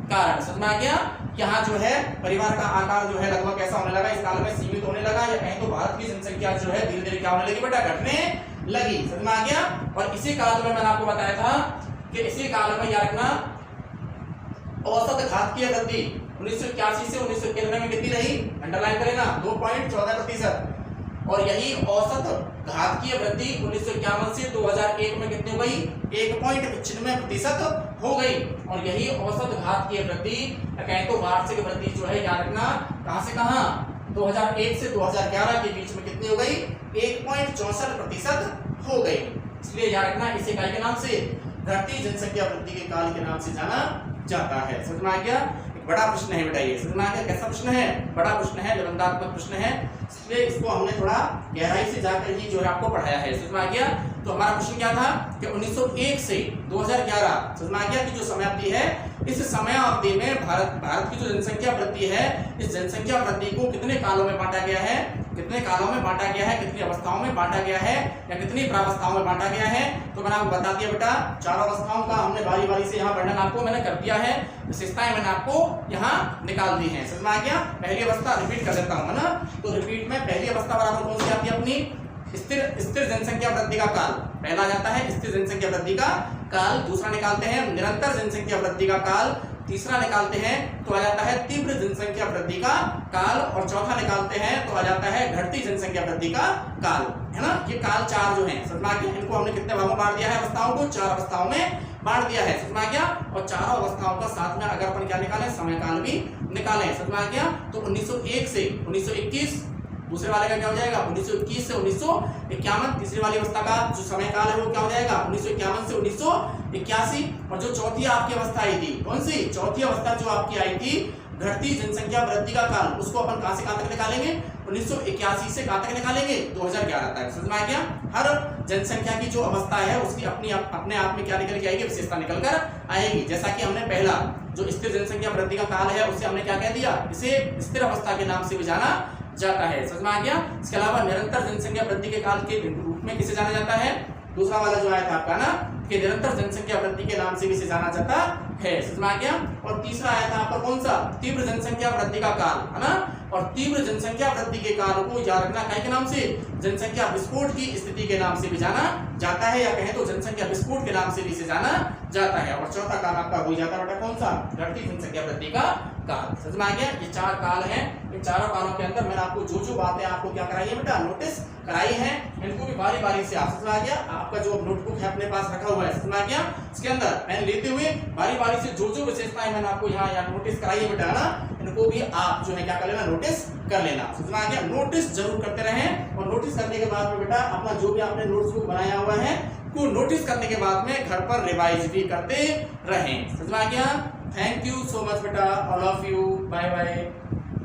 कारण। समझ में आ गया। यहाँ जो है परिवार का आकार जो है लगभग कैसा होने लगा, इस काल में सीमित होने लगा, या कहीं तो भारत की जनसंख्या जो है धीरे धीरे क्या होने लगी बेटा, घटने लगी। समझ में आ गया। और इसी काल में मैंने आपको बताया था कि इसी काल में याद रखना, औसत घातीय वृद्धि 1981 से 1991 में कितनी रही, अंडरलाइन करें ना, 2.14%। और यही औसत घातीय वृद्धि 1951 से 2001 में कितनी हो गई, 1.95% हो गई। और यही औसत घातीय वृद्धि कहें तो वार्षिक वृद्धि जो है याद रखना, कहां से कहां, 2001 से 2011 के बीच में कितनी हो गई, 1.64% हो गई। इसलिए याद रखना, इसे काय के नाम से, घटती जनसंख्या वृद्धि के काल के नाम से जाना जाता है। समझ में आ गया। बड़ा प्रश्न है बेटा ये, समझ में आ गया, कैसा प्रश्न है, बड़ा प्रश्न है, निबंधात्मक प्रश्न है, इसलिए इसको हमने थोड़ा गहराई से जाकर ही जो है आपको पढ़ाया है। समझ में आ गया। तो हमारा प्रश्न क्या था कि 1901 से 2011, समझ में आ गया कि जो समयावधि है इस समयावधि में भारत की जो जनसंख्या वृद्धि है, इस जनसंख्या वृद्धि को कितने कालों में बांटा गया है, कितने कालों में बांटा गया है, कितनी अवस्थाओं में बांटा गया है या कितनी प्रावस्थाओं में बांटा गया है। तो मैंने आपको बता दिया बेटा, 4 अवस्थाओं का हमने बारी बारी से यहाँ वर्णन आपको मैंने कर दिया है, विशेषताएं मैंने आपको यहाँ निकाल दी है। समझ में आ गया। पहली अवस्था रिपीट कर देता हूँ, है ना। तो रिपीट में पहली अवस्था बराबर कौन सी आती है अपनी, स्थिर जनसंख्या वृद्धि का काल। पहला जाता है स्थिर जनसंख्या वृद्धि का काल, दूसरा निकालते हैं निरंतर जनसंख्या वृद्धि का काल, तीसरा निकालते हैं तो आ जाता है तीव्र जनसंख्या वृद्धि का काल, और चौथा निकालते हैं तो आ जाता है घटती जनसंख्या वृद्धि का काल, है ना। ये काल 4 जो हैं, समझ में आ गया। इनको हमने कितने भागों में बांट दिया है, अवस्थाओं को 4 अवस्थाओं में बांट दिया है, समझ में आ गया। और चारों अवस्थाओं का साथ में अगर अपन क्या निकालें, समय काल भी निकालें, समझ में आ गया। तो 1901 से 1921, दूसरे वाले का क्या हो जाएगा 1921 से 1951, तीसरी वाली अवस्था का जो समय काल है वो क्या हो जाएगा 1951 से 1981, और जो चौथी आपकी अवस्था आई थी, कौन सी चौथी अवस्था जो आपकी आई थी घटती जनसंख्या वृद्धि का काल, उसको अपन कहां से कहां तक निकालेंगे, 1981 से कहां तक निकालेंगे, 2011 तक। समझ में आ गया। हर जनसंख्या की जो अवस्था है उसकी अपने आप में क्या निकल के आएगी, विशेषता निकल कर आएगी। जैसा कि हमने पहला जो स्थिर जनसंख्या वृद्धि का काल है उसे हमने क्या कह दिया, इसे स्थिर अवस्था के नाम से भी जाना जाता है। समझ में आ गया। इसके अलावा निरंतर जनसंख्या वृद्धि के काल के रूप में किसे जाना जाता है, दूसरा वाला जो आया था आपका ना, कि निरंतर जनसंख्या वृद्धि के नाम से भी इसे जाना जाता है। समझ में आ गया। और तीसरा आया था आपका कौन सा, तीव्र जनसंख्या वृद्धि का काल, है ना। और तीव्र जनसंख्या वृद्धि के काल को याद रखना काय के नाम से, जनसंख्या विस्फोट की स्थिति के नाम से भी जाना जाता है, या कहें तो जनसंख्या विस्फोट के नाम से भी इसे जाना जाता है। और चौथा काल आपका हो जाता है बेटा कौन सा, घटती जनसंख्या वृद्धि का काल। समझ में आ गया। ये 4 काल हैं। इन चारों कालों के अंदर मैंने आपको जो बातें आपको क्या कराई है बेटा, नोटिस कराई है, इनको भी बारी बारी से आप, समझ में आ गया। आपका जो नोटबुक है अपने पास रखा हुआ है, समझ में आ गया, इसके अंदर पेन लेते हुए बारी बारी से जो विशेषताएं मैंने आपको यहाँ नोटिस कराई है बेटा ना, इनको भी आप जो है क्या कर लेना, नोटिस कर लेना। समझ में आ गया। नोटिस जरूर करते रहें, और नोटिस करने के बाद में बेटा अपना जो भी आपने नोट्स बनाया हुआ है को नोटिस करने के बाद में घर पर रिवाइज भी करते रहें। समझ में आ गया। थैंक यू सो मच बेटा, all of you, bye bye.